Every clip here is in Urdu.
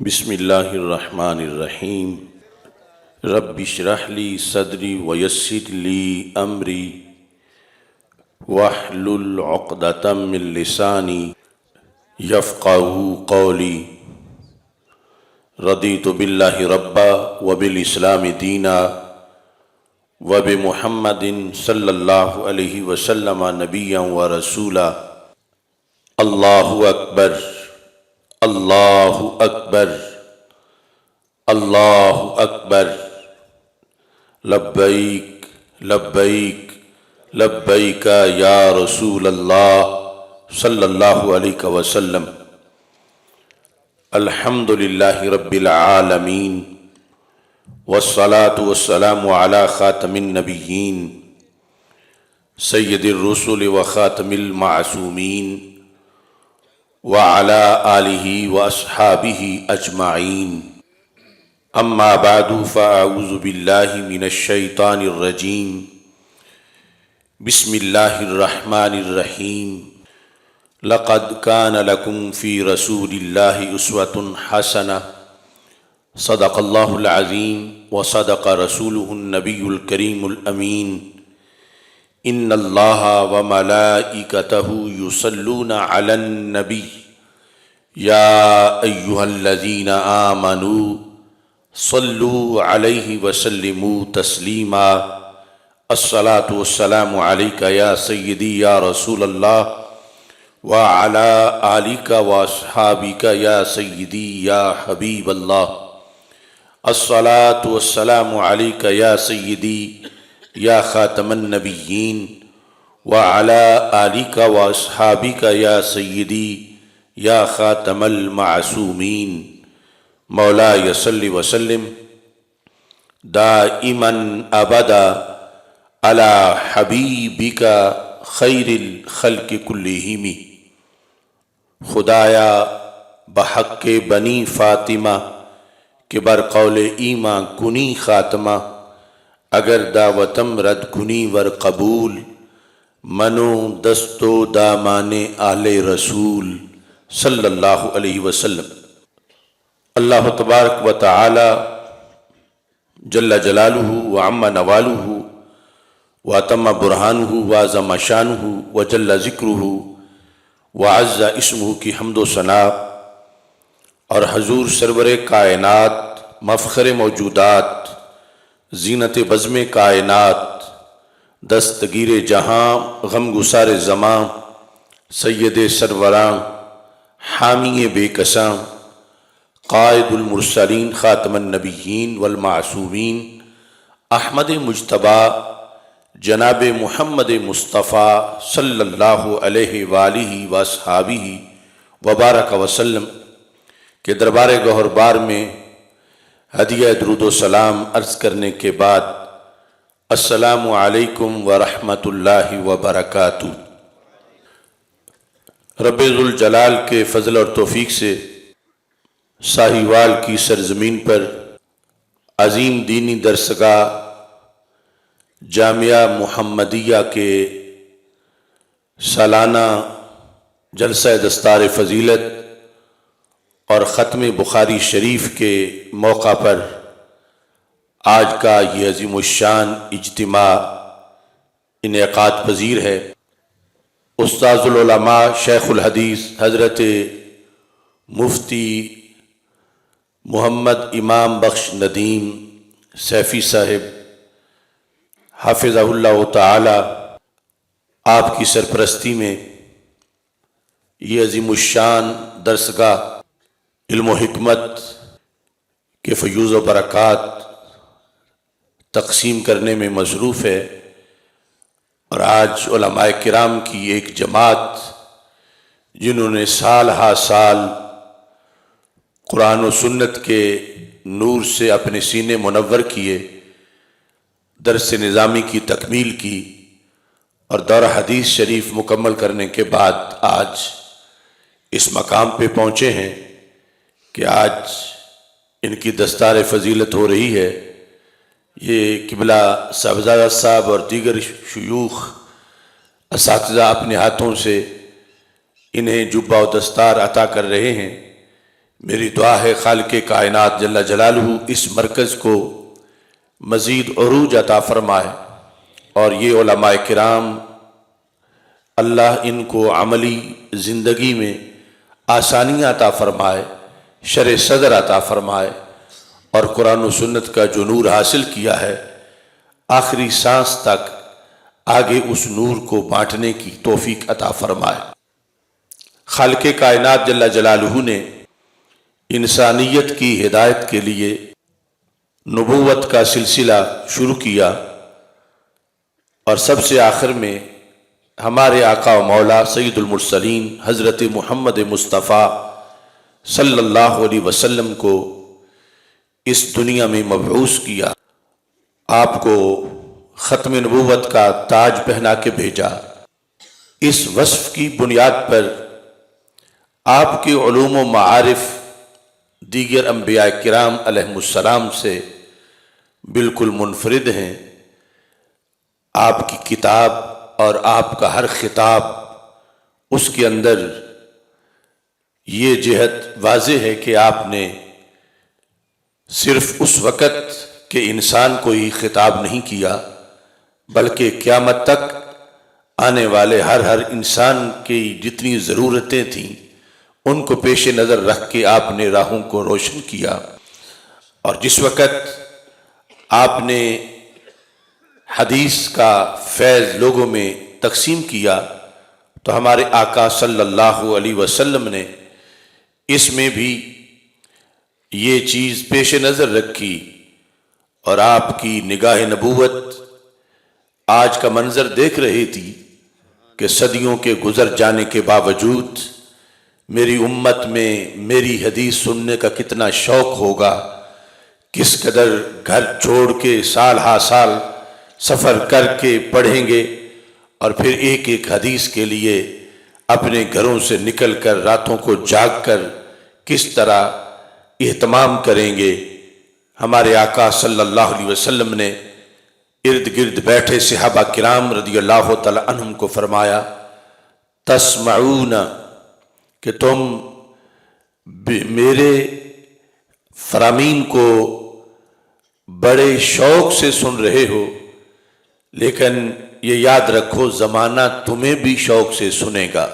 بسم اللہ الرحمن الرحیم رب اشرح لی صدری ویسر لی امری واحلل عقدۃ من لسانی یفقہوا قولی رضیت باللہ ربا وبالاسلام دینا وبمحمد صلی اللہ علیہ وسلم نبیا ورسولا۔ اللہ اکبر اللہ اکبر اللہ اکبر، لبیک لبیک لبیک یا رسول اللہ صلی اللہ علیہ وسلم۔ الحمد للہ رب العالمین والصلاة والسلام علی خاتم النبیین سید الرسل وخاتم المعصومین وعلى آلہ واصحابہ اجمعین، اما بعد فاعوذ باللہ من الشیطان الرجیم، بسم اللہ الرحمن الرحیم۔ لقد کان لکم فی رسول اللہ اسوۃ حسنہ، صدق اللہ العظیم وصدق رسولہ النبی الکریم الامین۔ ان اللہ وملائکتہ یصلون علی النبی یا ایہا الذین آمنوا صلوا علیہ وسلموا تسلیما۔ الصلاة والسلام علیک یا سیدی یا رسول اللہ وعلی آلک واصحابک یا سیدی یا حبیب اللہ۔ الصلاة والسلام علیک یا سیدی یا خاتم النبیین وعلی آلک واصحابک یا سیدی یا خاتم المعصومین۔ مولاي صل وسلم دائما ابدا على حبیبک خیر الخلق کلہم۔ خدایا بحق بنی فاطمہ کہ بر قول ایماں کنی خاتمہ، اگر دعوتم رد کنی ور قبول، منو دستو دامان آل رسول صلی اللہ علیہ وسلم۔ اللہ تبارک و تعالی جل جلالہ وعم نوالہ واتم برہانہ وعظم شانہ وجل ذکرہ وعز اسمہ کی حمد و ثنا، اور حضور سرور کائنات، مفخر موجودات، زینت بزم کائنات، دستگیر جہاں، غم گسار زماں، سید سروراں، حامی بے کساں، قائد المرسلین، خاتم النبیین والمعصومین، احمد مجتبیٰ جناب محمد مصطفیٰ صلی اللہ علیہ وآلہ واصحابہ وبارک وسلم کے دربار گوہر بار میں ہدیہ درود و سلام عرض کرنے کے بعد، السلام علیکم ورحمۃ اللہ وبرکاتہ۔ رب ذوالجلال کے فضل اور توفیق سے ساہیوال کی سرزمین پر عظیم دینی درسگاہ جامعہ محمدیہ کے سالانہ جلسہ دستار فضیلت اور ختم بخاری شریف کے موقع پر آج کا یہ عظیم الشان اجتماع انعقاد پذیر ہے۔ استاذ العلماء شیخ الحدیث حضرت مفتی محمد امام بخش ندیم سیفی صاحب حافظہ اللہ تعالی، آپ کی سرپرستی میں یہ عظیم الشان درسگاہ علم و حکمت کے فیوز و برکات تقسیم کرنے میں مصروف ہے، اور آج علماء کرام کی ایک جماعت جنہوں نے سال ہا سال قرآن و سنت کے نور سے اپنے سینے منور کیے، درس نظامی کی تکمیل کی، اور دورہ حدیث شریف مکمل کرنے کے بعد آج اس مقام پہ پہنچے ہیں کہ آج ان کی دستار فضیلت ہو رہی ہے۔ یہ قبلہ صاحبزادہ صاحب اور دیگر شیوخ اساتذہ اپنے ہاتھوں سے انہیں جبہ و دستار عطا کر رہے ہیں۔ میری دعا ہے خالق کائنات جل جلالہ اس مرکز کو مزید عروج عطا فرمائے، اور یہ علماء کرام اللہ ان کو عملی زندگی میں آسانیاں عطا فرمائے، شرح صدر عطا فرمائے، اور قرآن و سنت کا جو نور حاصل کیا ہے آخری سانس تک آگے اس نور کو بانٹنے کی توفیق عطا فرمائے۔ خالق کائنات جل جلالہ نے انسانیت کی ہدایت کے لیے نبوت کا سلسلہ شروع کیا، اور سب سے آخر میں ہمارے آقا و مولا سید المرسلین حضرت محمد مصطفیٰ صلی اللہ علیہ وسلم کو اس دنیا میں مبعوث کیا، آپ کو ختم نبوت کا تاج پہنا کے بھیجا۔ اس وصف کی بنیاد پر آپ کے علوم و معارف دیگر انبیاء کرام علیہم السلام سے بالکل منفرد ہیں۔ آپ کی کتاب اور آپ کا ہر خطاب، اس کے اندر یہ جہت واضح ہے کہ آپ نے صرف اس وقت کے انسان کو ہی خطاب نہیں کیا، بلکہ قیامت تک آنے والے ہر انسان کی جتنی ضرورتیں تھیں ان کو پیش نظر رکھ کے آپ نے راہوں کو روشن کیا۔ اور جس وقت آپ نے حدیث کا فیض لوگوں میں تقسیم کیا تو ہمارے آقا صلی اللہ علیہ وسلم نے اس میں بھی یہ چیز پیش نظر رکھی، اور آپ کی نگاہ نبوت آج کا منظر دیکھ رہی تھی کہ صدیوں کے گزر جانے کے باوجود میری امت میں میری حدیث سننے کا کتنا شوق ہوگا، کس قدر گھر چھوڑ کے سال ہا سال سفر کر کے پڑھیں گے، اور پھر ایک ایک حدیث کے لیے اپنے گھروں سے نکل کر راتوں کو جاگ کر کس طرح اہتمام کریں گے۔ ہمارے آقا صلی اللہ علیہ وسلم نے ارد گرد بیٹھے صحابہ کرام رضی اللہ تعالی عنہم کو فرمایا، تسمعون، کہ تم میرے فرامین کو بڑے شوق سے سن رہے ہو، لیکن یہ یاد رکھو زمانہ تمہیں بھی شوق سے سنے گا۔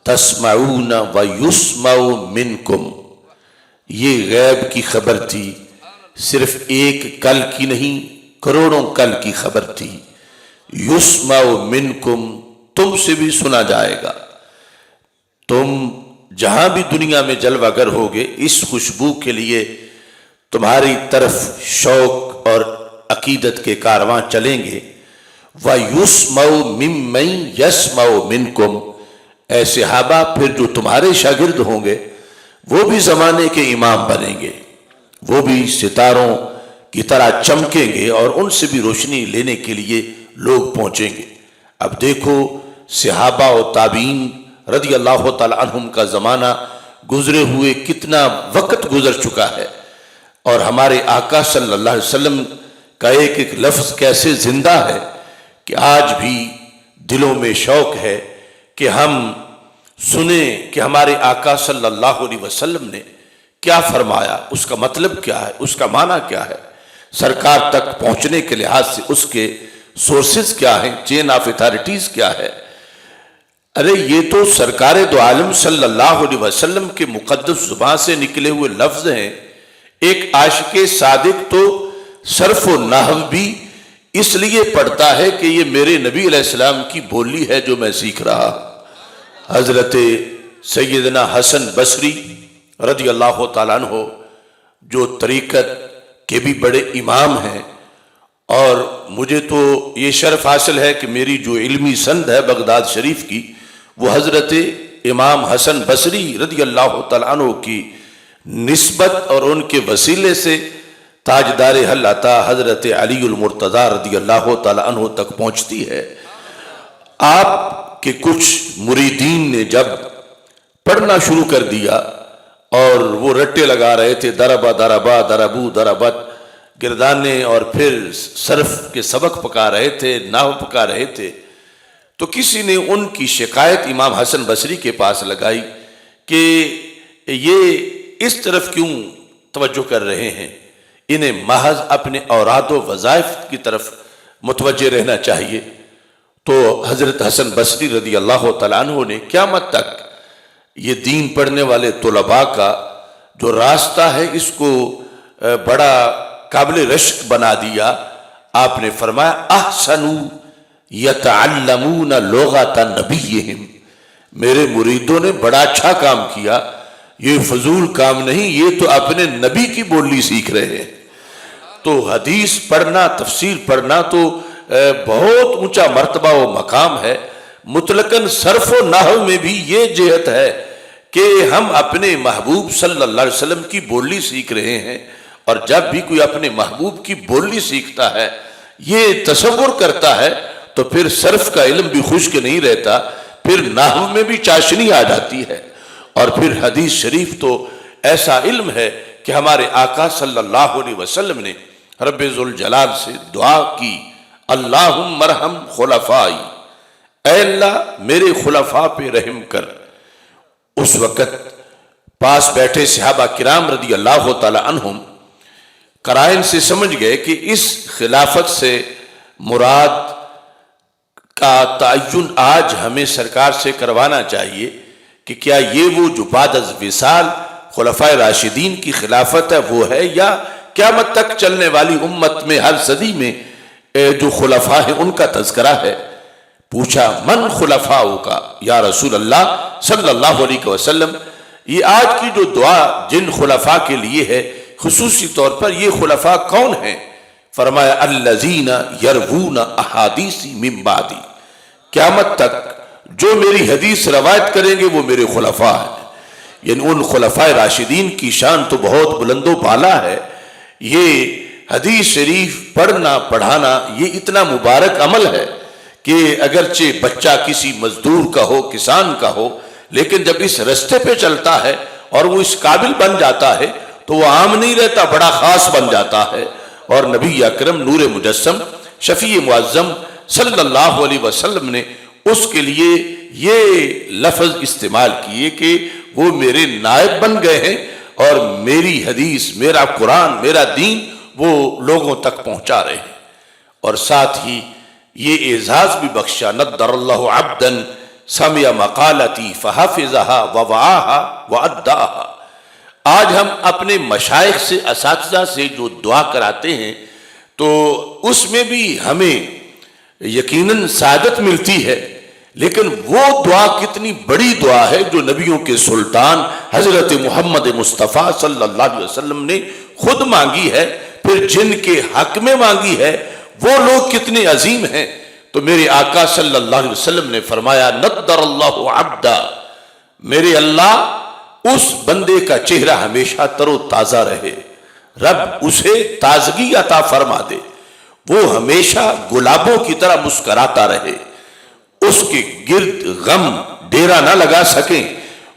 تسمعون ویسمع منکم، یہ غیب کی خبر تھی، صرف ایک کل کی نہیں، کروڑوں کل کی خبر تھی۔ یسمع منکم، تم سے بھی سنا جائے گا۔ تم جہاں بھی دنیا میں جلوہ گر ہوگے، اس خوشبو کے لیے تمہاری طرف شوق اور عقیدت کے کارواں چلیں گے۔ وَيُسْمَعُ مِمَّن يَسْمَعُ مِنْكُمْ، اے صحابہ پھر جو تمہارے شاگرد ہوں گے وہ بھی زمانے کے امام بنیں گے، وہ بھی ستاروں کی طرح چمکیں گے، اور ان سے بھی روشنی لینے کے لیے لوگ پہنچیں گے۔ اب دیکھو صحابہ و تابعین رضی اللہ تعالی عنہم کا زمانہ گزرے ہوئے کتنا وقت گزر چکا ہے، اور ہمارے آقا صلی اللہ علیہ وسلم کا ایک ایک لفظ کیسے زندہ ہے کہ آج بھی دلوں میں شوق ہے کہ ہم سنیں کہ ہمارے آقا صلی اللہ علیہ وسلم نے کیا فرمایا، اس کا مطلب کیا ہے، اس کا معنی کیا ہے، سرکار تک پہنچنے کے لحاظ سے اس کے سورسز کیا ہیں، چین آف اتھارٹیز کیا ہے۔ ارے یہ تو سرکار دو عالم صلی اللہ علیہ وسلم کے مقدس زبان سے نکلے ہوئے لفظ ہیں۔ ایک عاشق صادق تو صرف و نحو بھی اس لیے پڑھتا ہے کہ یہ میرے نبی علیہ السلام کی بولی ہے جو میں سیکھ رہا۔ حضرت سیدنا حسن بصری رضی اللہ تعالیٰ عنہ جو طریقت کے بھی بڑے امام ہیں، اور مجھے تو یہ شرف حاصل ہے کہ میری جو علمی سند ہے بغداد شریف کی، وہ حضرت امام حسن بصری رضی اللہ تعالیٰ عنہ کی نسبت اور ان کے وسیلے سے تاجدار حل عطا حضرت علی المرتضیٰ رضی اللہ تعالیٰ عنہ تک پہنچتی ہے۔ آپ کے کچھ مریدین نے جب پڑھنا شروع کر دیا اور وہ رٹے لگا رہے تھے، دربا دربا دربو دربت گردانے، اور پھر صرف کے سبق پکا رہے تھے، نحو پکا رہے تھے، تو کسی نے ان کی شکایت امام حسن بصری کے پاس لگائی کہ یہ اس طرف کیوں توجہ کر رہے ہیں؟ انہیں محض اپنے اوراد و وظائف کی طرف متوجہ رہنا چاہیے۔ تو حضرت حسن بصری رضی اللہ تعالیٰ عنہ نے قیامت تک یہ دین پڑھنے والے طلباء کا جو راستہ ہے اس کو بڑا قابل رشک بنا دیا۔ آپ نے فرمایا احسنوا یتعلمون لغت نبیہم، میرے مریدوں نے بڑا اچھا کام کیا، یہ فضول کام نہیں، یہ تو اپنے نبی کی بولی سیکھ رہے ہیں۔ تو حدیث پڑھنا، تفسیر پڑھنا تو بہت اونچا مرتبہ و مقام ہے۔ مطلقاً صرف و نحو میں بھی یہ جہت ہے کہ ہم اپنے محبوب صلی اللہ علیہ وسلم کی بولی سیکھ رہے ہیں، اور جب بھی کوئی اپنے محبوب کی بولی سیکھتا ہے، یہ تصور کرتا ہے، تو پھر صرف کا علم بھی خشک نہیں رہتا، پھر نحو میں بھی چاشنی آ جاتی ہے۔ اور پھر حدیث شریف تو ایسا علم ہے کہ ہمارے آقا صلی اللہ علیہ وسلم نے رب ذوالجلال سے دعا کی، اللہم ارحم خلفائی، اے اللہ میرے خلفاء پہ رحم کر۔ اس وقت پاس بیٹھے صحابہ کرام رضی اللہ تعالی عنہم قرائن سے سمجھ گئے کہ اس خلافت سے مراد کا تعین آج ہمیں سرکار سے کروانا چاہیے کہ کیا یہ وہ جو بعد از وصال خلفائے راشدین کی خلافت ہے وہ ہے، یا قیامت تک چلنے والی امت میں ہر صدی میں جو خلفاء ہیں ان کا تذکرہ ہے۔ پوچھا من خلفاؤ کا یا رسول اللہ صلی اللہ علیہ وسلم، یہ آج کی جو دعا جن خلفاء کے لیے ہے خصوصی طور پر یہ خلفاء کون ہیں؟ فرمایا الذین یروون احادیثی من بعدی، قیامت تک جو میری حدیث روایت کریں گے وہ میرے خلفاء ہیں۔ یعنی ان خلفاء راشدین کی شان تو بہت بلند و بالا ہے۔ یہ حدیث شریف پڑھنا پڑھانا یہ اتنا مبارک عمل ہے کہ اگرچہ بچہ کسی مزدور کا ہو، کسان کا ہو، لیکن جب اس رستے پہ چلتا ہے اور وہ اس قابل بن جاتا ہے تو وہ عام نہیں رہتا، بڑا خاص بن جاتا ہے۔ اور نبی اکرم نور مجسم شفیع معظم صلی اللہ علیہ وسلم نے اس کے لیے یہ لفظ استعمال کیے کہ وہ میرے نائب بن گئے ہیں اور میری حدیث، میرا قرآن، میرا دین وہ لوگوں تک پہنچا رہے ہیں۔ اور ساتھ ہی یہ اعزاز بھی بخشا، نضر اللہ عبدا سمع مقالتی فحفظہا ووعاہا واداہا۔ آج ہم اپنے مشائخ سے، اساتذہ سے جو دعا کراتے ہیں تو اس میں بھی ہمیں یقیناً سعادت ملتی ہے، لیکن وہ دعا کتنی بڑی دعا ہے جو نبیوں کے سلطان حضرت محمد مصطفیٰ صلی اللہ علیہ وسلم نے خود مانگی ہے، پھر جن کے حق میں مانگی ہے وہ لوگ کتنے عظیم ہیں۔ تو میرے آقا صلی اللہ علیہ وسلم نے فرمایا نضر اللہ عبدا، میرے اللہ اس بندے کا چہرہ ہمیشہ تر و تازہ رہے، رب اسے تازگی عطا فرما دے، وہ ہمیشہ گلابوں کی طرح مسکراتا رہے، اس کے گرد غم ڈیرا نہ لگا سکیں،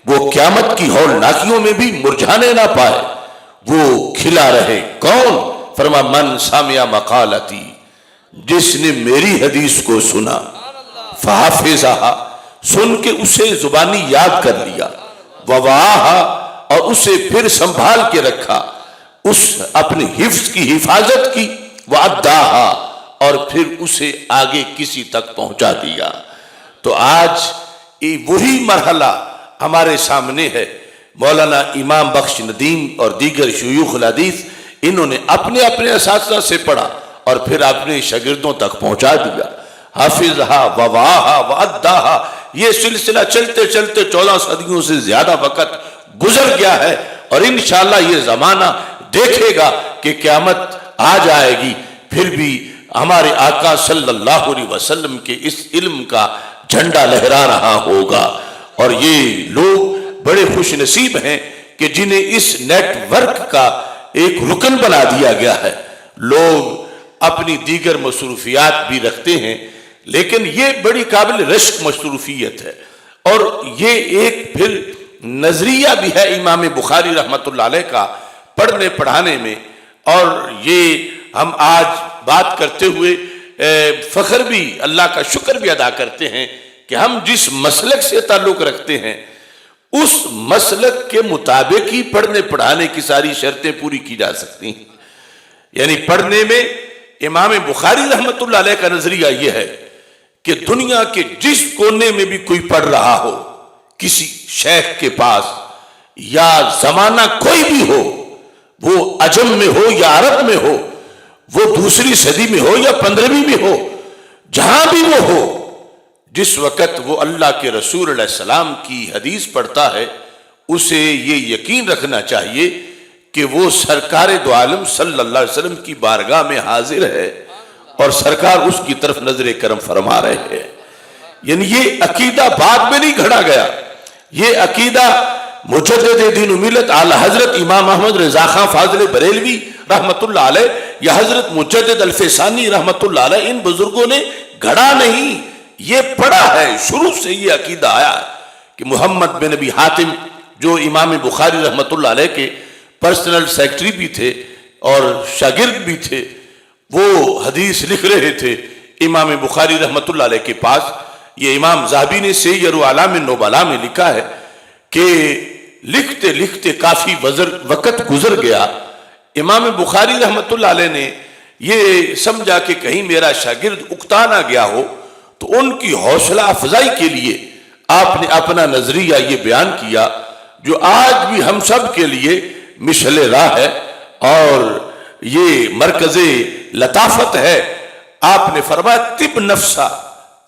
وہ قیامت کی ہولناکیوں میں بھی مرجھانے نہ پائے، وہ کھلا رہے۔ کون؟ فرما من سامع مقالتی، جس نے میری حدیث کو سنا، فحافظہا، سن کے اسے زبانی یاد کر لیا، ووعاہا، اور اسے پھر سنبھال کے رکھا، اس اپنی حفظ کی حفاظت کی، واداہا، اور پھر اسے آگے کسی تک پہنچا دیا۔ تو آج وہی مرحلہ ہمارے سامنے ہے۔ مولانا امام بخش ندیم اور دیگر شیوخ الحدیث انہوں نے اپنے اپنے اساتذہ سے پڑھا اور پھر اپنے شاگردوں تک پہنچا دیا۔ حافظہا ووعاہا واداہا، یہ سلسلہ چلتے چلتے 14 صدیوں سے زیادہ وقت گزر گیا ہے، اور انشاءاللہ یہ زمانہ دیکھے گا کہ قیامت آ جائے گی، پھر بھی ہمارے آقا صلی اللہ علیہ وسلم کے اس علم کا جھنڈا لہرا رہا ہوگا۔ اور یہ لوگ بڑے خوش نصیب ہیں کہ جنہیں اس نیٹ ورک کا ایک رکن بنا دیا گیا ہے۔ لوگ اپنی دیگر مصروفیات بھی رکھتے ہیں، لیکن یہ بڑی قابل رشک مصروفیت ہے، اور یہ ایک پھر نظریہ بھی ہے امام بخاری رحمۃ اللہ علیہ کا پڑھنے پڑھانے میں۔ اور یہ ہم آج بات کرتے ہوئے فخر بھی، اللہ کا شکر بھی ادا کرتے ہیں کہ ہم جس مسلک سے تعلق رکھتے ہیں اس مسلک کے مطابق ہی پڑھنے پڑھانے کی ساری شرطیں پوری کی جا سکتی ہیں۔ یعنی پڑھنے میں امام بخاری رحمۃ اللہ علیہ کا نظریہ یہ ہے کہ دنیا کے جس کونے میں بھی کوئی پڑھ رہا ہو، کسی شیخ کے پاس، یا زمانہ کوئی بھی ہو، وہ عجم میں ہو یا عرب میں ہو، وہ دوسری صدی میں ہو یا 15ویں میں ہو، جہاں بھی وہ ہو، جس وقت وہ اللہ کے رسول علیہ السلام کی حدیث پڑھتا ہے، اسے یہ یقین رکھنا چاہیے کہ وہ سرکار دو عالم صلی اللہ علیہ وسلم کی بارگاہ میں حاضر ہے اور سرکار اس کی طرف نظر کرم فرما رہے ہیں۔ یعنی یہ عقیدہ بعد میں نہیں گھڑا گیا، یہ عقیدہ مجدد دین و ملت اعلی حضرت امام احمد رضا خان فاضل بریلوی رحمت اللہ علیہ یا حضرت مجدد الفسانی رحمت اللہ علیہ، ان بزرگوں نے گھڑا نہیں، یہ پڑھا ہے، شروع سے یہ عقیدہ آیا ہے کہ محمد بن ابی حاتم جو امام بخاری رحمت اللہ علیہ کے پرسنل سیکٹری بھی تھے اور شاگرد بھی تھے، وہ حدیث لکھ رہے تھے امام بخاری رحمت اللہ علیہ کے پاس۔ یہ امام ذہبی نے سیر اعلام النبلاء میں لکھا ہے کہ لکھتے لکھتے کافی وقت گزر گیا، امام بخاری رحمت اللہ علیہ نے یہ سمجھا کہ کہیں میرا شاگرد اکتا نہ گیا ہو، تو ان کی حوصلہ افزائی کے لیے آپ نے اپنا نظریہ یہ بیان کیا جو آج بھی ہم سب کے لیے مشعل راہ ہے اور یہ مرکز لطافت ہے۔ آپ نے فرمایا طب نفسا،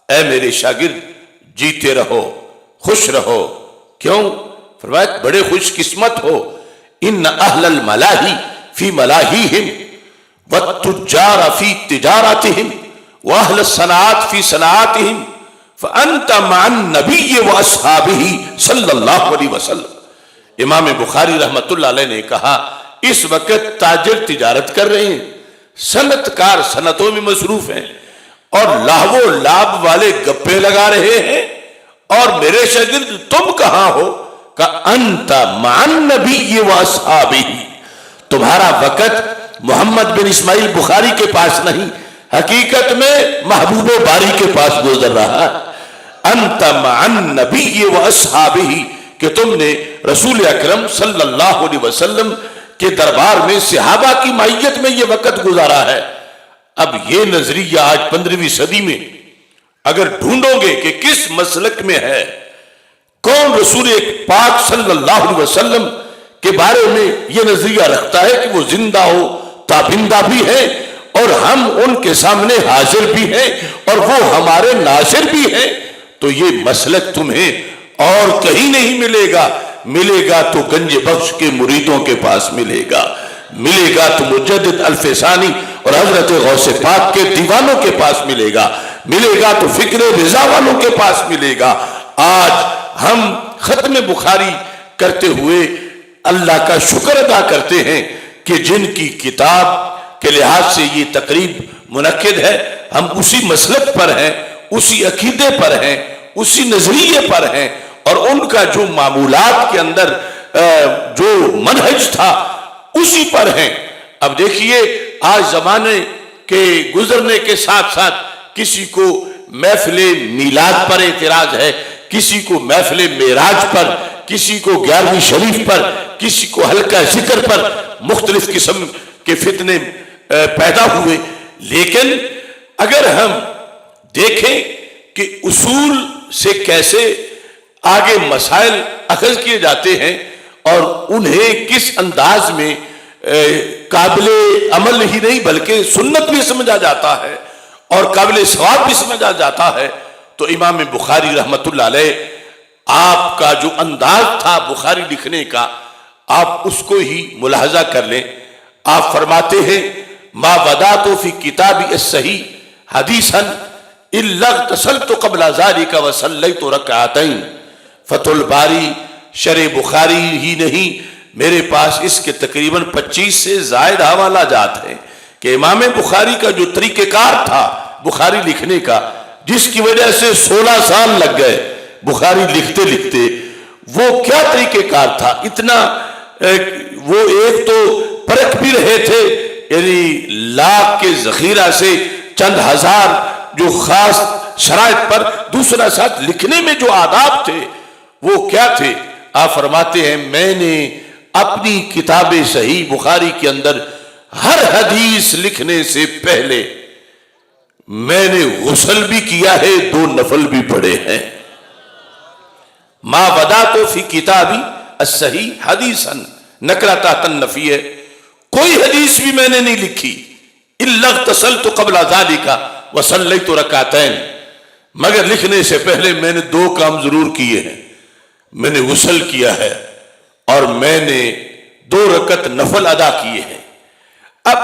اے میرے شاگرد جیتے رہو، خوش رہو۔ کیوں؟ فرمایا بڑے خوش قسمت ہو، ان اہل الملاہی فی ملاہیہم والتجار فی تجاراتہم واہل الصناعات فی صناعاتہم فانت مع النبی واصحابہ صلی اللہ علیہ وسلم۔ امام بخاری رحمت اللہ علیہ نے کہا اس وقت تاجر تجارت کر رہے ہیں، صنعت کار صنعتوں میں مصروف ہیں اور لاہو و لاب والے گپے لگا رہے ہیں، اور میرے شاگرد تم کہاں ہو؟ کہ انت مع النبی واصحابہ، تمہارا وقت محمد بن اسماعیل بخاری کے پاس نہیں، حقیقت میں محبوب باری کے پاس گزر رہا ہے۔ انت مع النبی واصحابہ، کہ تم نے رسول اکرم صلی اللہ علیہ وسلم کے دربار میں صحابہ کی معیت میں یہ وقت گزارا ہے۔ اب یہ نظریہ آج 15ویں صدی میں اگر ڈھونڈو گے کہ کس مسلک میں ہے، کون رسول پاک صلی اللہ علیہ وسلم کے بارے میں یہ نظریہ رکھتا ہے کہ وہ زندہ ہو، تابندہ بھی ہے اور ہم ان کے سامنے حاضر بھی ہیں اور وہ ہمارے ناصر بھی ہیں، تو یہ مسلک تمہیں اور کہیں نہیں ملے گا، ملے گا تو گنج بخش کے مریدوں کے پاس ملے گا، ملے گا تو مجدد الفسانی اور حضرت غوث پاک کے دیوانوں کے پاس ملے گا، ملے گا تو فکر رضا والوں کے پاس ملے گا۔ آج ہم ختم بخاری کرتے ہوئے اللہ کا شکر ادا کرتے ہیں کہ جن کی کتاب کے لحاظ سے یہ تقریب منعقد ہے، ہم اسی مسلک پر ہیں، اسی عقیدے پر ہیں، اسی نظریے پر ہیں، اور ان کا جو معمولات کے اندر جو منہج تھا اسی پر ہیں۔ اب دیکھیے آج زمانے کے گزرنے کے ساتھ ساتھ کسی کو محفل میلاد پر اعتراض ہے، کسی کو محفل معراج پر، کسی کو 11ویں شریف پر، کسی کو حلقہ ذکر پر، مختلف قسم کے فتنے پیدا ہوئے۔ لیکن اگر ہم دیکھیں کہ اصول سے کیسے آگے مسائل اخذ کیے جاتے ہیں اور انہیں کس انداز میں قابل عمل ہی نہیں بلکہ سنت بھی سمجھا جاتا ہے اور قابل ثواب بھی سمجھا جاتا ہے، تو امام بخاری رحمت اللہ علیہ آپ کا جو انداز تھا بخاری لکھنے کا، آپ اس کو ہی ملاحظہ کر لیں۔ آپ فرماتے ہیں ما بدأت فی کتابی الصحیح حدیثا الا اغتسلت قبل ذلك وصلیت رکعتین۔ فتح الباری شرح بخاری ہی نہیں، میرے پاس اس کے تقریباً 25 سے زائد حوالہ جات ہیں کہ امام بخاری کا جو طریقہ کار تھا بخاری لکھنے کا، جس کی وجہ سے 16 سال لگ گئے بخاری لکھتے لکھتے، وہ کیا طریقہ کار تھا؟ اتنا وہ ایک تو پرکھ بھی رہے تھے، یعنی لاکھ کے ذخیرہ سے چند ہزار جو خاص شرائط پر، دوسرا ساتھ لکھنے میں جو آداب تھے وہ کیا تھے؟ آپ فرماتے ہیں میں نے اپنی کتاب صحیح بخاری کے اندر ہر حدیث لکھنے سے پہلے میں نے غسل بھی کیا ہے، 2 نفل بھی پڑھے ہیں۔ ما بدأت فی کتابی الصحیح حدیثا نکرہ تحت النفی ہے، کوئی حدیث بھی میں نے نہیں لکھی الا اغتسلت قبل ذلك وصلیت رکعتین، مگر لکھنے سے پہلے میں نے 2 کام ضرور کیے ہیں، میں نے غسل کیا ہے اور میں نے 2 رکعت نفل ادا کیے ہیں۔ اب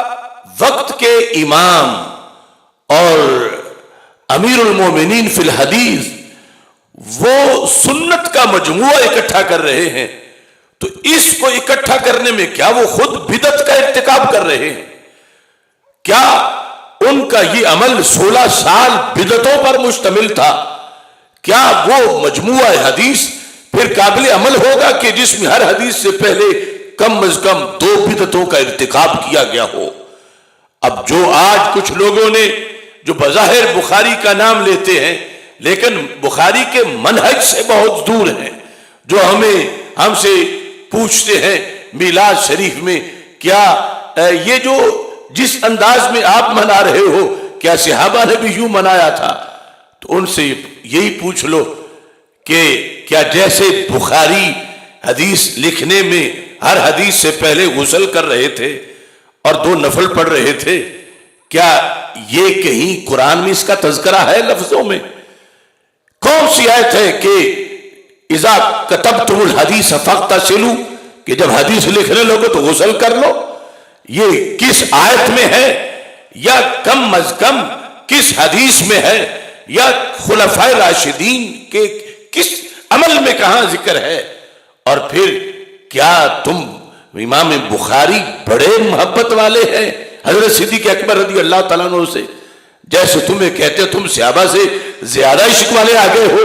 وقت کے امام اور امیر المومنین فی الحدیث وہ سنت کا مجموعہ اکٹھا کر رہے ہیں، تو اس کو اکٹھا کرنے میں کیا وہ خود بدعت کا ارتکاب کر رہے ہیں؟ کیا ان کا یہ عمل 16 سال بدعتوں پر مشتمل تھا؟ کیا وہ مجموعہ حدیث پھر قابل عمل ہوگا کہ جس میں ہر حدیث سے پہلے کم از کم 2 بدعتوں کا ارتکاب کیا گیا ہو؟ اب جو آج کچھ لوگوں نے جو بظاہر بخاری کا نام لیتے ہیں لیکن بخاری کے منہج سے بہت دور ہیں، جو ہم سے پوچھتے ہیں میلاد شریف میں کیا یہ جو جس انداز میں آپ منا رہے ہو کیا صحابہ نے بھی یوں منایا تھا؟ تو ان سے یہی پوچھ لو کہ کیا جیسے بخاری حدیث لکھنے میں ہر حدیث سے پہلے غسل کر رہے تھے اور 2 نفل پڑھ رہے تھے، کیا یہ کہیں قرآن میں اس کا تذکرہ ہے لفظوں میں؟ کون سی آیت ہے کہ اذا کتبتم الحدیث فاغتسلوا، کہ جب حدیث لکھنے لوگے تو غسل کر لو؟ یہ کس آیت میں ہے، یا کم از کم کس حدیث میں ہے، یا خلفائے راشدین کے کس عمل میں کہاں ذکر ہے؟ اور پھر کیا تم امام بخاری بڑے محبت والے ہیں حضرت صدیق اکبر رضی اللہ تعالیٰ عنہ سے؟ جیسے تمہیں کہتے تم صحابہ سے زیادہ عشق والے آگے ہو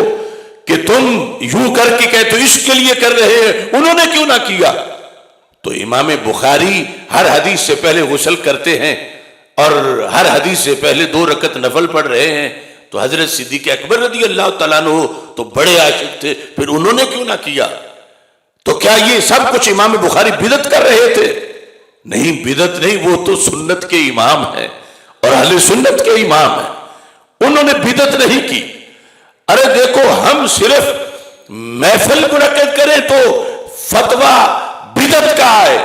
کہ تم یوں کر کے کہتے عشق کے لیے کر رہے ہیں، انہوں نے کیوں نہ کیا؟ تو امام بخاری ہر حدیث سے پہلے غسل کرتے ہیں اور ہر حدیث سے پہلے 2 رکعت نفل پڑھ رہے ہیں، تو حضرت صدیق اکبر رضی اللہ تعالیٰ عنہ تو بڑے عاشق تھے، پھر انہوں نے کیوں نہ کیا؟ تو کیا یہ سب کچھ امام بخاری بدعت کر رہے تھے؟ نہیں، بدعت نہیں، وہ تو سنت کے امام ہیں اور اہل سنت کے امام ہیں، انہوں نے بدعت نہیں کی۔ ارے دیکھو، ہم صرف محفل منعقد کریں تو فتویٰ بدعت کا آئے،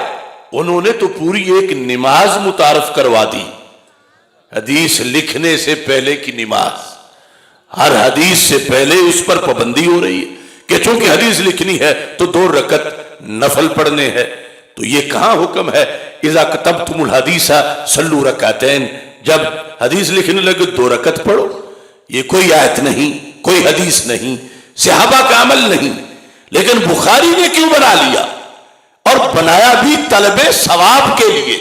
انہوں نے تو پوری ایک نماز متعارف کروا دی، حدیث لکھنے سے پہلے کی نماز، ہر حدیث سے پہلے اس پر پابندی ہو رہی ہے کہ چونکہ حدیث لکھنی ہے تو 2 رکعت نفل پڑھنے ہیں۔ تو یہ کہاں حکم ہے اذا کتبتم الحدیث صلوا رکعتین، جب حدیث لکھنے لگے 2 رکعت پڑھو؟ یہ کوئی آیت نہیں، کوئی حدیث نہیں، صحابہ کا عمل نہیں، لیکن بخاری نے کیوں بنا لیا؟ اور بنایا بھی طلب ثواب کے لیے،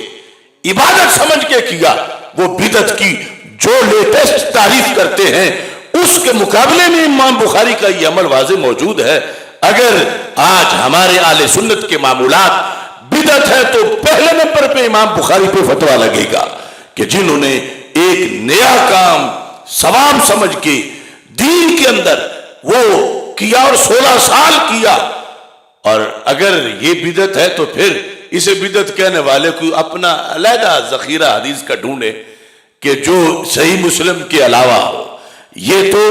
عبادت سمجھ کے کیا۔ وہ بدعت کی جو لیٹسٹ تعریف کرتے ہیں اس کے مقابلے میں امام بخاری کا یہ عمل واضح موجود ہے۔ اگر آج ہمارے اہل سنت کے معمولات بدعت ہے تو پہلے نمبر پہ امام بخاری پہ فتویٰ لگے گا کہ جنہوں نے ایک نیا کام ثواب سمجھ کے دین کے اندر وہ کیا اور 16 سال کیا، اور اگر یہ بدعت ہے تو پھر اسے بدعت کہنے والے کو اپنا علیحدہ ذخیرہ حدیث کا ڈھونڈے کہ جو صحیح مسلم کے علاوہ ہو۔ یہ تو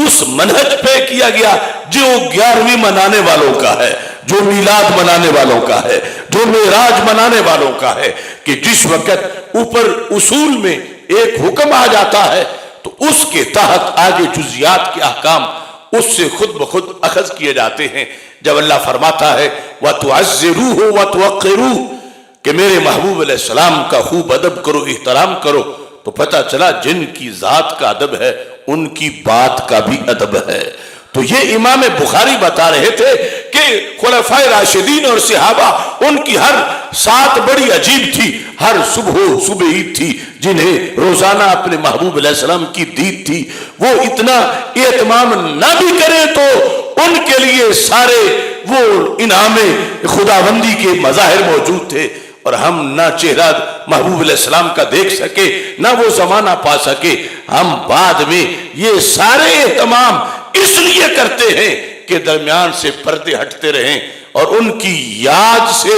اس منہج پہ کیا گیا جو 11ویں منانے والوں کا ہے، جو میلاد منانے والوں کا ہے، جو معراج منانے والوں کا ہے، کہ جس وقت اوپر اصول میں ایک حکم آ جاتا ہے تو اس کے تحت آگے جزیات کے احکام اس سے خود بخود اخذ کیے جاتے ہیں۔ جب اللہ فرماتا ہے وَتُعَزِّرُوهُ وَتُوَقِّرُوهُ کہ میرے محبوب علیہ السلام کا خوب ادب کرو، احترام کرو، تو پتہ چلا جن کی ذات کا ادب ہے ان کی بات کا بھی ادب ہے۔ تو یہ امام بخاری بتا رہے تھے کہ خلفائے راشدین اور صحابہ ان کی ہر سات بڑی عجیب تھی، ہر صبح عید تھی، جنہیں روزانہ اپنے محبوب علیہ السلام کی دید تھی، وہ اتنا اہتمام نہ بھی کریں تو ان کے لیے سارے وہ انعام خداوندی کے مظاہر موجود تھے، اور ہم نہ چہرہ محبوب علیہ السلام کا دیکھ سکے نہ وہ زمانہ پا سکے۔ ہم بعد میں یہ سارے اہتمام اس لیے کرتے ہیں کے درمیان سے پردے ہٹتے رہیں اور ان کی یاد سے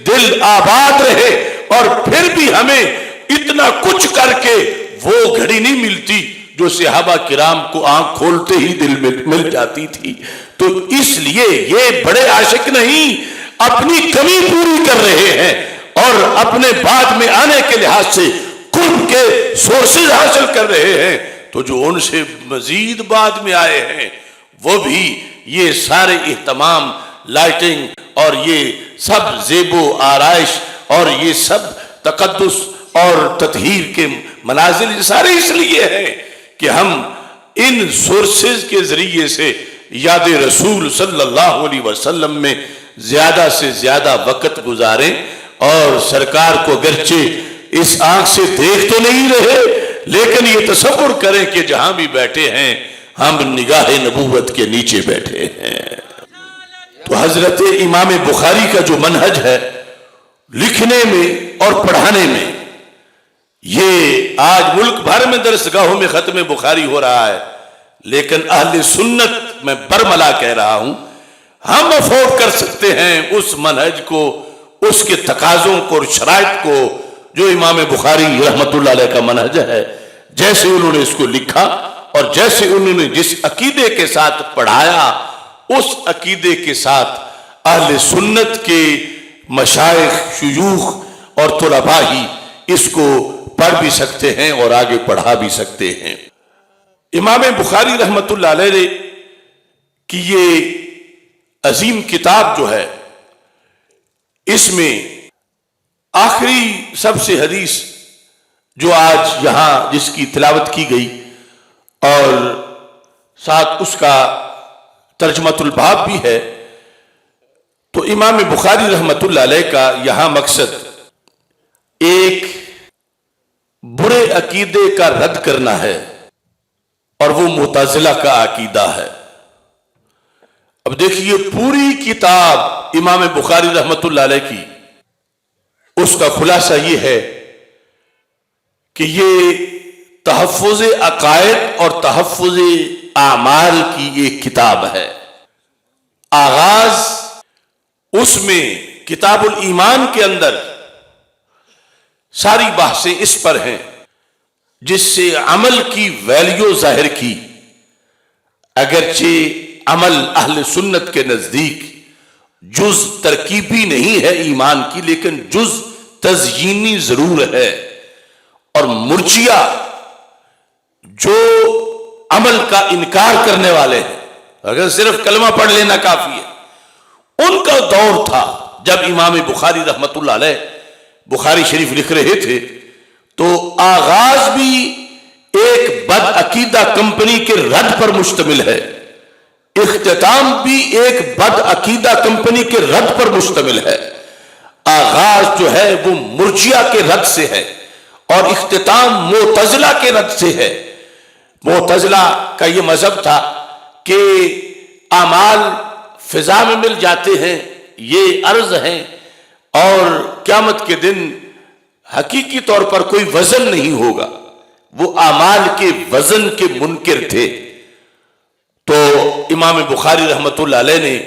دل آباد رہے، اور پھر بھی ہمیں اتنا کچھ کر کے وہ گھڑی نہیں ملتی جو صحابہ کرام کو آنکھ کھولتے ہی دل میں مل جاتی تھی۔ تو اس لیے یہ بڑے عاشق نہیں، اپنی کمی پوری کر رہے ہیں اور اپنے بعد میں آنے کے لحاظ سے قرب کے سورسز حاصل کر رہے ہیں۔ تو جو ان سے مزید بعد میں آئے ہیں وہ بھی یہ سارے اہتمام، لائٹنگ اور یہ سب زیب و آرائش اور یہ سب تقدس اور تطہیر کے منازل، یہ سارے اس لیے ہیں کہ ہم ان سورسز کے ذریعے سے یاد رسول صلی اللہ علیہ وسلم میں زیادہ سے زیادہ وقت گزاریں، اور سرکار کو اگرچہ اس آنکھ سے دیکھ تو نہیں رہے لیکن یہ تصور کریں کہ جہاں بھی بیٹھے ہیں ہم نگاہ نبوت کے نیچے بیٹھے ہیں۔ تو حضرت امام بخاری کا جو منہج ہے لکھنے میں اور پڑھانے میں، یہ آج ملک بھر میں درسگاہوں میں ختم بخاری ہو رہا ہے، لیکن اہل سنت میں برملا کہہ رہا ہوں ہم افورڈ کر سکتے ہیں اس منہج کو، اس کے تقاضوں کو اور شرائط کو جو امام بخاری رحمت اللہ علیہ کا منہج ہے، جیسے انہوں نے اس کو لکھا اور جیسے انہوں نے جس عقیدے کے ساتھ پڑھایا، اس عقیدے کے ساتھ اہل سنت کے مشائخ، شیوخ اور طلباء ہی اس کو پڑھ بھی سکتے ہیں اور آگے پڑھا بھی سکتے ہیں۔ امام بخاری رحمت اللہ علیہ کی یہ عظیم کتاب جو ہے، اس میں آخری سب سے حدیث جو آج یہاں جس کی تلاوت کی گئی اور ساتھ اس کا ترجمۃ الباب بھی ہے، تو امام بخاری رحمت اللہ علیہ کا یہاں مقصد ایک برے عقیدے کا رد کرنا ہے، اور وہ معتزلہ کا عقیدہ ہے۔ اب دیکھیے پوری کتاب امام بخاری رحمت اللہ علیہ کی، اس کا خلاصہ یہ ہے کہ یہ تحفظ عقائد اور تحفظ اعمال کی ایک کتاب ہے۔ آغاز اس میں کتاب الایمان کے اندر ساری بحثیں اس پر ہیں، جس سے عمل کی ویلیو ظاہر کی، اگرچہ عمل اہل سنت کے نزدیک جز ترکیبی نہیں ہے ایمان کی، لیکن جز تزیینی ضرور ہے، اور مرجئہ جو عمل کا انکار کرنے والے ہیں، اگر صرف کلمہ پڑھ لینا کافی ہے، ان کا دور تھا جب امام بخاری رحمت اللہ علیہ بخاری شریف لکھ رہے تھے، تو آغاز بھی ایک بد عقیدہ کمپنی کے رد پر مشتمل ہے، اختتام بھی ایک بد عقیدہ کمپنی کے رد پر مشتمل ہے۔ آغاز جو ہے وہ مرجئہ کے رد سے ہے اور اختتام معتزلہ کے رد سے ہے۔ معتزلہ کا یہ مذہب تھا کہ اعمال فضا میں مل جاتے ہیں، یہ عرض ہیں، اور قیامت کے دن حقیقی طور پر کوئی وزن نہیں ہوگا، وہ اعمال کے وزن کے منکر تھے۔ تو امام بخاری رحمت اللہ علیہ نے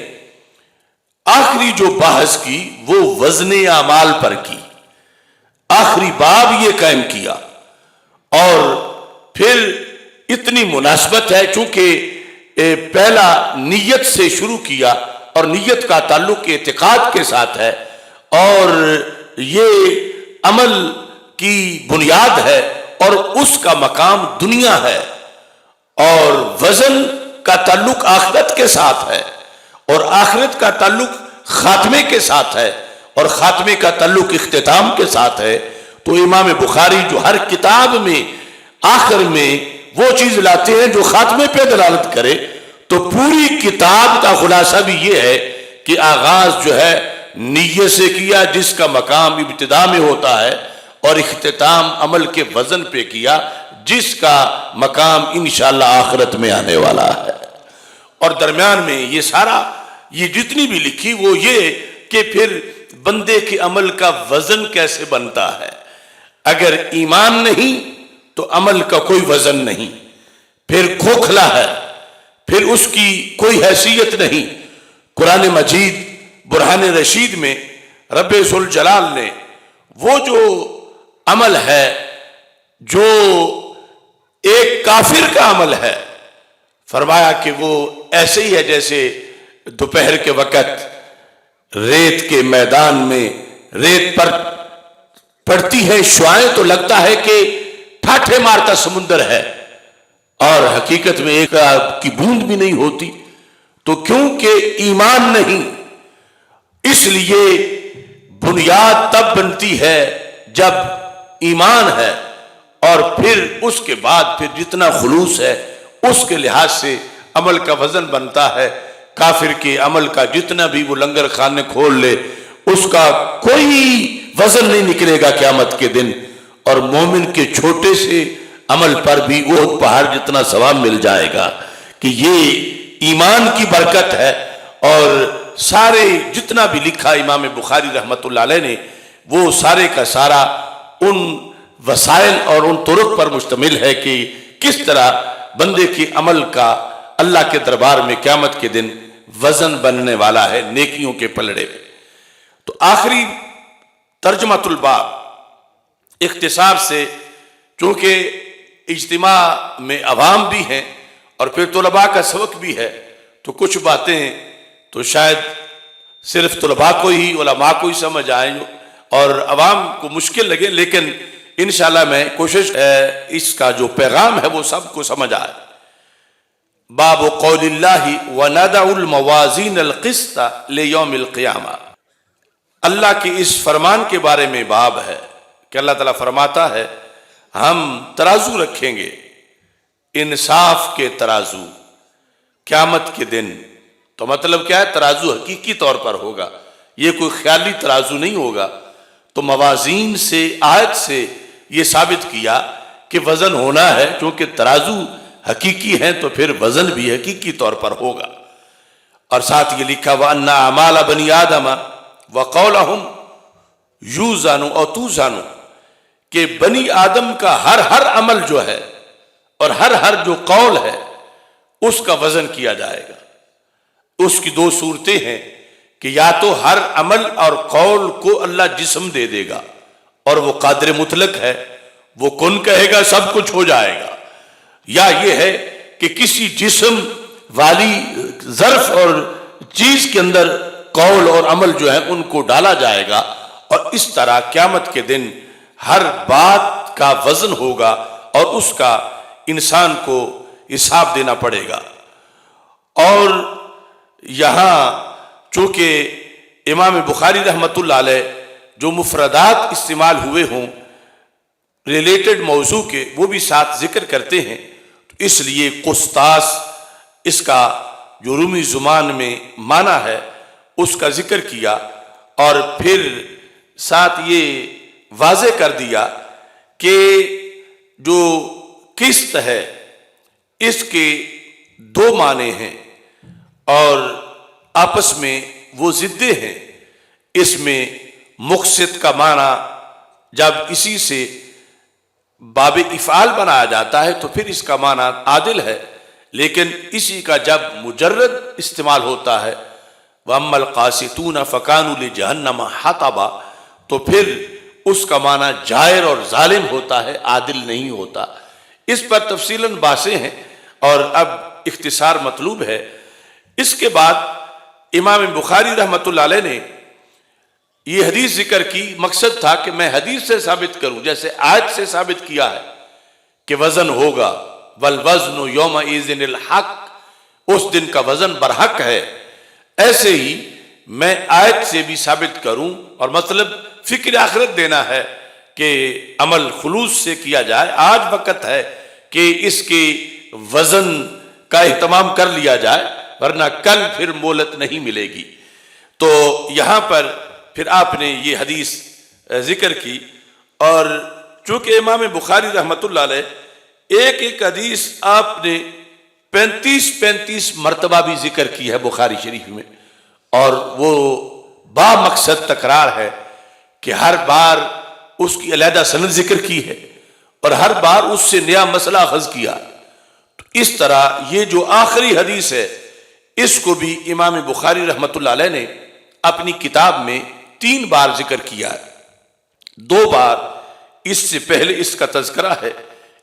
آخری جو بحث کی وہ وزن اعمال پر کی، آخری باب یہ قائم کیا، اور پھر اتنی مناسبت ہے چونکہ پہلا نیت سے شروع کیا، اور نیت کا تعلق اعتقاد کے ساتھ ہے، اور یہ عمل کی بنیاد ہے اور اس کا مقام دنیا ہے، اور وزن کا تعلق آخرت کے ساتھ ہے، اور آخرت کا تعلق خاتمے کے ساتھ ہے، اور خاتمے کا تعلق اختتام کے ساتھ ہے۔ تو امام بخاری جو ہر کتاب میں آخر میں وہ چیز لاتے ہیں جو خاتمے پہ دلالت کرے، تو پوری کتاب کا خلاصہ بھی یہ ہے کہ آغاز جو ہے نیت سے کیا جس کا مقام ابتدا میں ہوتا ہے، اور اختتام عمل کے وزن پہ کیا جس کا مقام انشاءاللہ آخرت میں آنے والا ہے۔ اور درمیان میں یہ سارا یہ جتنی بھی لکھی وہ یہ کہ پھر بندے کے عمل کا وزن کیسے بنتا ہے۔ اگر ایمان نہیں تو عمل کا کوئی وزن نہیں، پھر کھوکھلا ہے، پھر اس کی کوئی حیثیت نہیں۔ قرآن مجید برہان رشید میں رب ذوالجلال نے وہ جو عمل ہے جو ایک کافر کا عمل ہے، فرمایا کہ وہ ایسے ہی ہے جیسے دوپہر کے وقت ریت کے میدان میں ریت پر پڑتی ہے شعائیں تو لگتا ہے کہ ٹھاٹھے مارتا سمندر ہے، اور حقیقت میں ایک کی بوند بھی نہیں ہوتی۔ تو کیونکہ ایمان نہیں، اس لیے بنیاد تب بنتی ہے جب ایمان ہے، اور پھر اس کے بعد پھر جتنا خلوص ہے اس کے لحاظ سے عمل کا وزن بنتا ہے۔ کافر کے عمل کا جتنا بھی وہ لنگر خانے کھول لے اس کا کوئی وزن نہیں نکلے گا قیامت کے دن، اور مومن کے چھوٹے سے عمل پر بھی احد پہاڑ جتنا ثواب مل جائے گا کہ یہ ایمان کی برکت ہے۔ اور سارے جتنا بھی لکھا امام بخاری رحمت اللہ علیہ نے وہ سارے کا سارا ان وسائل اور ان طرق پر مشتمل ہے کہ کس طرح بندے کے عمل کا اللہ کے دربار میں قیامت کے دن وزن بننے والا ہے نیکیوں کے پلڑے میں۔ تو آخری ترجمۃ الباب اختصار سے، چونکہ اجتماع میں عوام بھی ہیں اور پھر طلباء کا سبق بھی ہے، تو کچھ باتیں تو شاید صرف طلباء کو ہی علماء کو ہی سمجھ آئیں اور عوام کو مشکل لگے، لیکن انشاءاللہ میں کوشش اس کا جو پیغام ہے وہ سب کو سمجھ آئے۔ باب قول اللہ وَنَدَعُ الْمَوَازِينَ الْقِسْطَ لِيَوْمِ الْقِيَامَةِ، اللہ کے اس فرمان کے بارے میں باب ہے کہ اللہ تعالیٰ فرماتا ہے ہم ترازو رکھیں گے، انصاف کے ترازو قیامت کے دن۔ تو مطلب کیا ہے؟ ترازو حقیقی طور پر ہوگا، یہ کوئی خیالی ترازو نہیں ہوگا۔ تو موازین سے آیت سے یہ ثابت کیا کہ وزن ہونا ہے، کیونکہ ترازو حقیقی ہیں تو پھر وزن بھی حقیقی طور پر ہوگا۔ اور ساتھ یہ لکھا وَأَنَّ أَعْمَالَ بَنِي آدَمَ وَقَوْلَهُمْ يُوزَنُ أَوْ تُوزَنُ، کہ بنی آدم کا ہر عمل جو ہے اور ہر جو قول ہے اس کا وزن کیا جائے گا۔ اس کی دو صورتیں ہیں کہ یا تو ہر عمل اور قول کو اللہ جسم دے دے گا اور وہ قادر مطلق ہے، وہ کن کہے گا سب کچھ ہو جائے گا، یا یہ ہے کہ کسی جسم والی ظرف اور چیز کے اندر قول اور عمل جو ہے ان کو ڈالا جائے گا، اور اس طرح قیامت کے دن ہر بات کا وزن ہوگا اور اس کا انسان کو حساب دینا پڑے گا۔ اور یہاں چونکہ امام بخاری رحمت اللہ علیہ جو مفردات استعمال ہوئے ہوں ریلیٹڈ موضوع کے وہ بھی ساتھ ذکر کرتے ہیں، تو اس لیے قسطاس اس کا جو رومی زبان میں معنی ہے اس کا ذکر کیا، اور پھر ساتھ یہ واضح کر دیا کہ جو قسط ہے اس کے دو معنی ہیں اور آپس میں وہ ضدیں ہیں۔ اس میں مقسط کا معنی جب اسی سے باب افعال بنایا جاتا ہے تو پھر اس کا معنی عادل ہے، لیکن اسی کا جب مجرد استعمال ہوتا ہے وَأَمَّا الْقَاسِطُونَ فَكَانُوا لِجَهَنَّمَ حَطَبًا، تو پھر اس کا معنی جائر اور ظالم ہوتا ہے، عادل نہیں ہوتا۔ اس پر تفصیلاً باتیں ہیں اور اب اختصار مطلوب ہے۔ اس کے بعد امام بخاری رحمت اللہ علیہ نے یہ حدیث ذکر کی، مقصد تھا کہ میں حدیث سے ثابت کروں، جیسے آیت سے ثابت کیا ہے کہ وزن ہوگا، وَالْوَزْنُ يَوْمَئِذٍ الْحَقُّ، اس دن کا وزن برحق ہے، ایسے ہی میں آیت سے بھی ثابت کروں، اور مطلب فکر آخرت دینا ہے کہ عمل خلوص سے کیا جائے۔ آج وقت ہے کہ اس کے وزن کا اہتمام کر لیا جائے، ورنہ کل پھر مہلت نہیں ملے گی۔ تو یہاں پر پھر آپ نے یہ حدیث ذکر کی، اور چونکہ امام بخاری رحمت اللہ علیہ ایک حدیث آپ نے 35 مرتبہ بھی ذکر کی ہے بخاری شریف میں، اور وہ با مقصد تکرار ہے کہ ہر بار اس کی علیحدہ سند ذکر کی ہے اور ہر بار اس سے نیا مسئلہ اخذ کیا۔ تو اس طرح یہ جو آخری حدیث ہے اس کو بھی امام بخاری رحمۃ اللہ علیہ نے اپنی کتاب میں 3 بار ذکر کیا ہے۔ 2 بار اس سے پہلے اس کا تذکرہ ہے،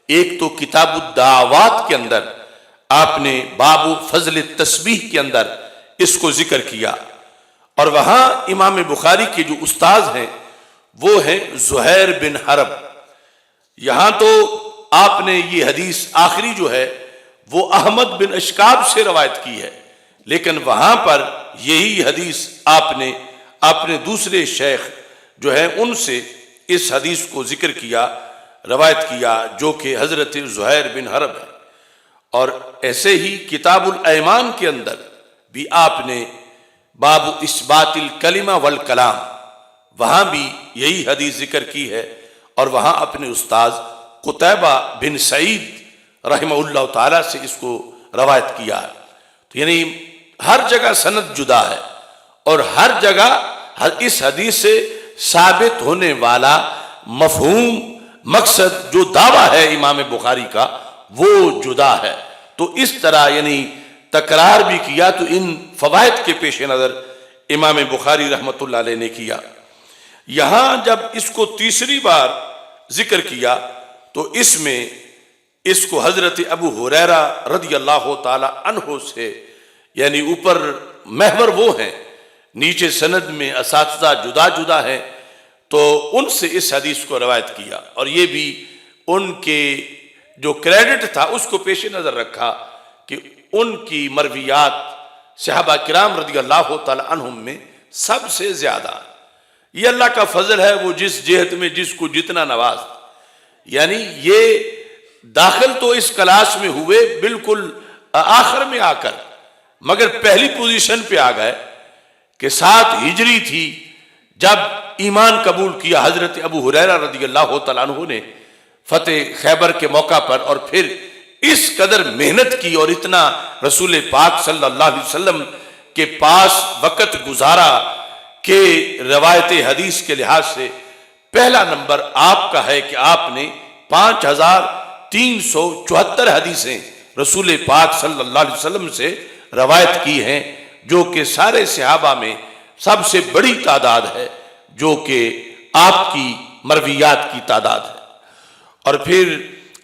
ایک تو کتاب الدعوات کے اندر آپ نے باب فضل التسبیح کے اندر اس کو ذکر کیا، اور وہاں امام بخاری کے جو استاذ ہیں وہ ہیں زہیر بن حرب۔ یہاں تو آپ نے یہ حدیث آخری جو ہے وہ احمد بن اشکاب سے روایت کی ہے، لیکن وہاں پر یہی حدیث آپ نے اپنے دوسرے شیخ جو ہے ان سے اس حدیث کو ذکر کیا، روایت کیا، جو کہ حضرت زہیر بن حرب ہے۔ اور ایسے ہی کتاب الایمان کے اندر بھی آپ نے باب اثبات الکلمہ والکلام، وہاں بھی یہی حدیث ذکر کی ہے، اور وہاں اپنے استاذ قتیبہ بن سعید رحمہ اللہ تعالیٰ سے اس کو روایت کیا ہے۔ تو یعنی ہر جگہ سند جدا ہے، اور ہر جگہ اس حدیث سے ثابت ہونے والا مفہوم، مقصد، جو دعویٰ ہے امام بخاری کا وہ جدا ہے۔ تو اس طرح یعنی تکرار بھی کیا تو ان فوائد کے پیش نظر امام بخاری رحمۃ اللہ علیہ نے کیا۔ یہاں جب اس کو تیسری بار ذکر کیا تو اس میں اس کو حضرت ابو ہریرہ رضی اللہ تعالی عنہ سے، یعنی اوپر محور وہ ہیں، نیچے سند میں اساتذہ جدا جدا ہیں، تو ان سے اس حدیث کو روایت کیا، اور یہ بھی ان کے جو کریڈٹ تھا اس کو پیش نظر رکھا کہ ان کی مرویات صحابہ کرام رضی اللہ تعالی عنہم میں سب سے زیادہ، یہ اللہ کا فضل ہے، وہ جس جہت میں جس کو جتنا نواز، یعنی یہ داخل تو اس کلاس میں ہوئے بالکل آخر میں آ کر، مگر پہلی پوزیشن پہ آ گئے کہ 7 ہجری تھی جب ایمان قبول کیا حضرت ابو ہریرہ رضی اللہ تعالیٰ عنہ نے فتح خیبر کے موقع پر، اور پھر اس قدر محنت کی اور اتنا رسول پاک صلی اللہ علیہ وسلم کے پاس وقت گزارا کہ روایت حدیث کے لحاظ سے پہلا نمبر آپ کا ہے کہ آپ نے 5374 حدیثیں رسول پاک صلی اللہ علیہ وسلم سے روایت کی ہیں، جو کہ سارے صحابہ میں سب سے بڑی تعداد ہے، جو کہ آپ کی مرویات کی تعداد ہے۔ اور پھر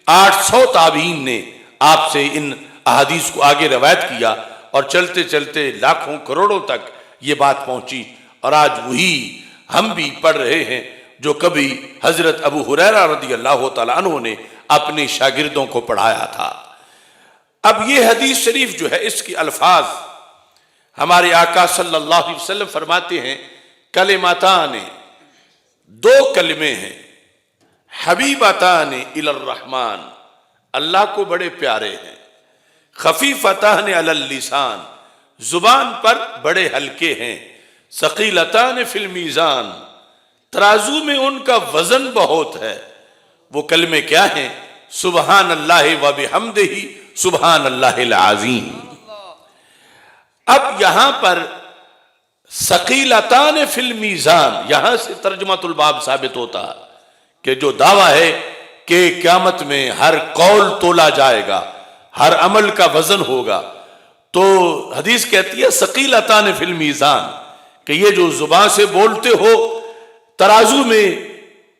800 تابعین نے آپ سے ان احادیث کو آگے روایت کیا، اور چلتے چلتے لاکھوں کروڑوں تک یہ بات پہنچی، اور آج وہی ہم بھی پڑھ رہے ہیں جو کبھی حضرت ابو ہریرہ رضی اللہ تعالیٰ عنہ نے اپنے شاگردوں کو پڑھایا تھا۔ اب یہ حدیث شریف جو ہے اس کی الفاظ ہمارے آقا صلی اللہ علیہ وسلم فرماتے ہیں کلماتان، 2 کلمے ہیں، حبیبتان الی الرحمن، اللہ کو بڑے پیارے ہیں، خفیفتان علی اللسان، زبان پر بڑے ہلکے ہیں، ثقیلتان فی المیزان، ترازو میں ان کا وزن بہت ہے۔ وہ کلمے کیا ہیں؟ سبحان اللہ و بحمدہ سبحان اللہ العظیم۔ اب یہاں پر ثقیلتان فی المیزان، یہاں سے ترجمۃ الباب ثابت ہوتا ہے کہ جو دعویٰ ہے کہ قیامت میں ہر قول تولا جائے گا، ہر عمل کا وزن ہوگا، تو حدیث کہتی ہے ثقیلتان فی المیزان، کہ یہ جو زبان سے بولتے ہو ترازو میں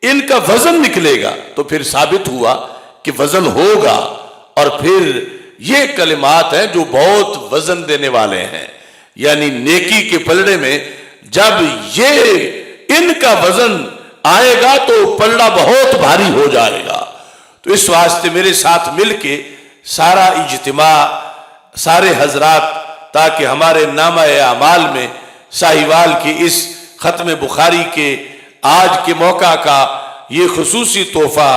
ان کا وزن نکلے گا، تو پھر ثابت ہوا کہ وزن ہوگا۔ اور پھر یہ کلمات ہیں جو بہت وزن دینے والے ہیں، یعنی نیکی کے پلڑے میں جب یہ ان کا وزن آئے گا تو پلڑا بہت بھاری ہو جائے گا۔ تو اس واسطے میرے ساتھ مل کے سارا اجتماع، سارے حضرات، تاکہ ہمارے نامہ اعمال میں ساہیوال کے اس ختم بخاری کے آج کے موقع کا یہ خصوصی تحفہ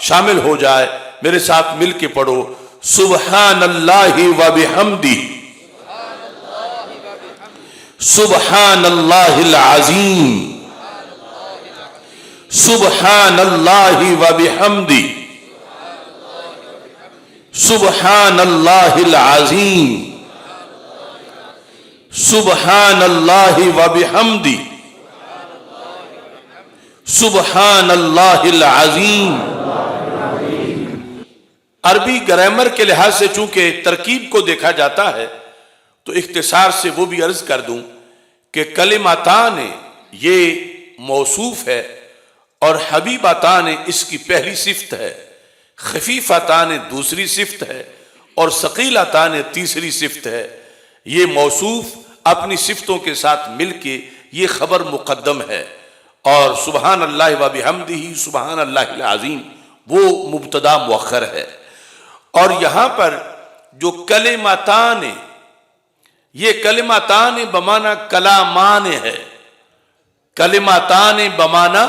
شامل ہو جائے۔ میرے ساتھ مل کے پڑھو سبحان اللہ و بحمدہ سبحان اللہ العظیم سبحان اللہ و بحمدہ سبحان اللہ العظیم سبحان اللہ و بحمدہ سبحان اللہ العظیم۔ عربی گرامر کے لحاظ سے چونکہ ترکیب کو دیکھا جاتا ہے تو اختصار سے وہ بھی عرض کر دوں کہ کلماتان یہ موصوف ہے اور حبیباتان اس کی پہلی صفت ہے، خفیفتان دوسری صفت ہے اور ثقیلتان تیسری صفت ہے۔ یہ موصوف اپنی صفتوں کے ساتھ مل کے یہ خبر مقدم ہے، اور سبحان اللہ و بحمدہ سبحان اللہ العظیم وہ مبتدا مؤخر ہے۔ اور یہاں پر جو کلماتان، یہ کلماتان بمعنی کلامان ہے، کلماتان بمعنی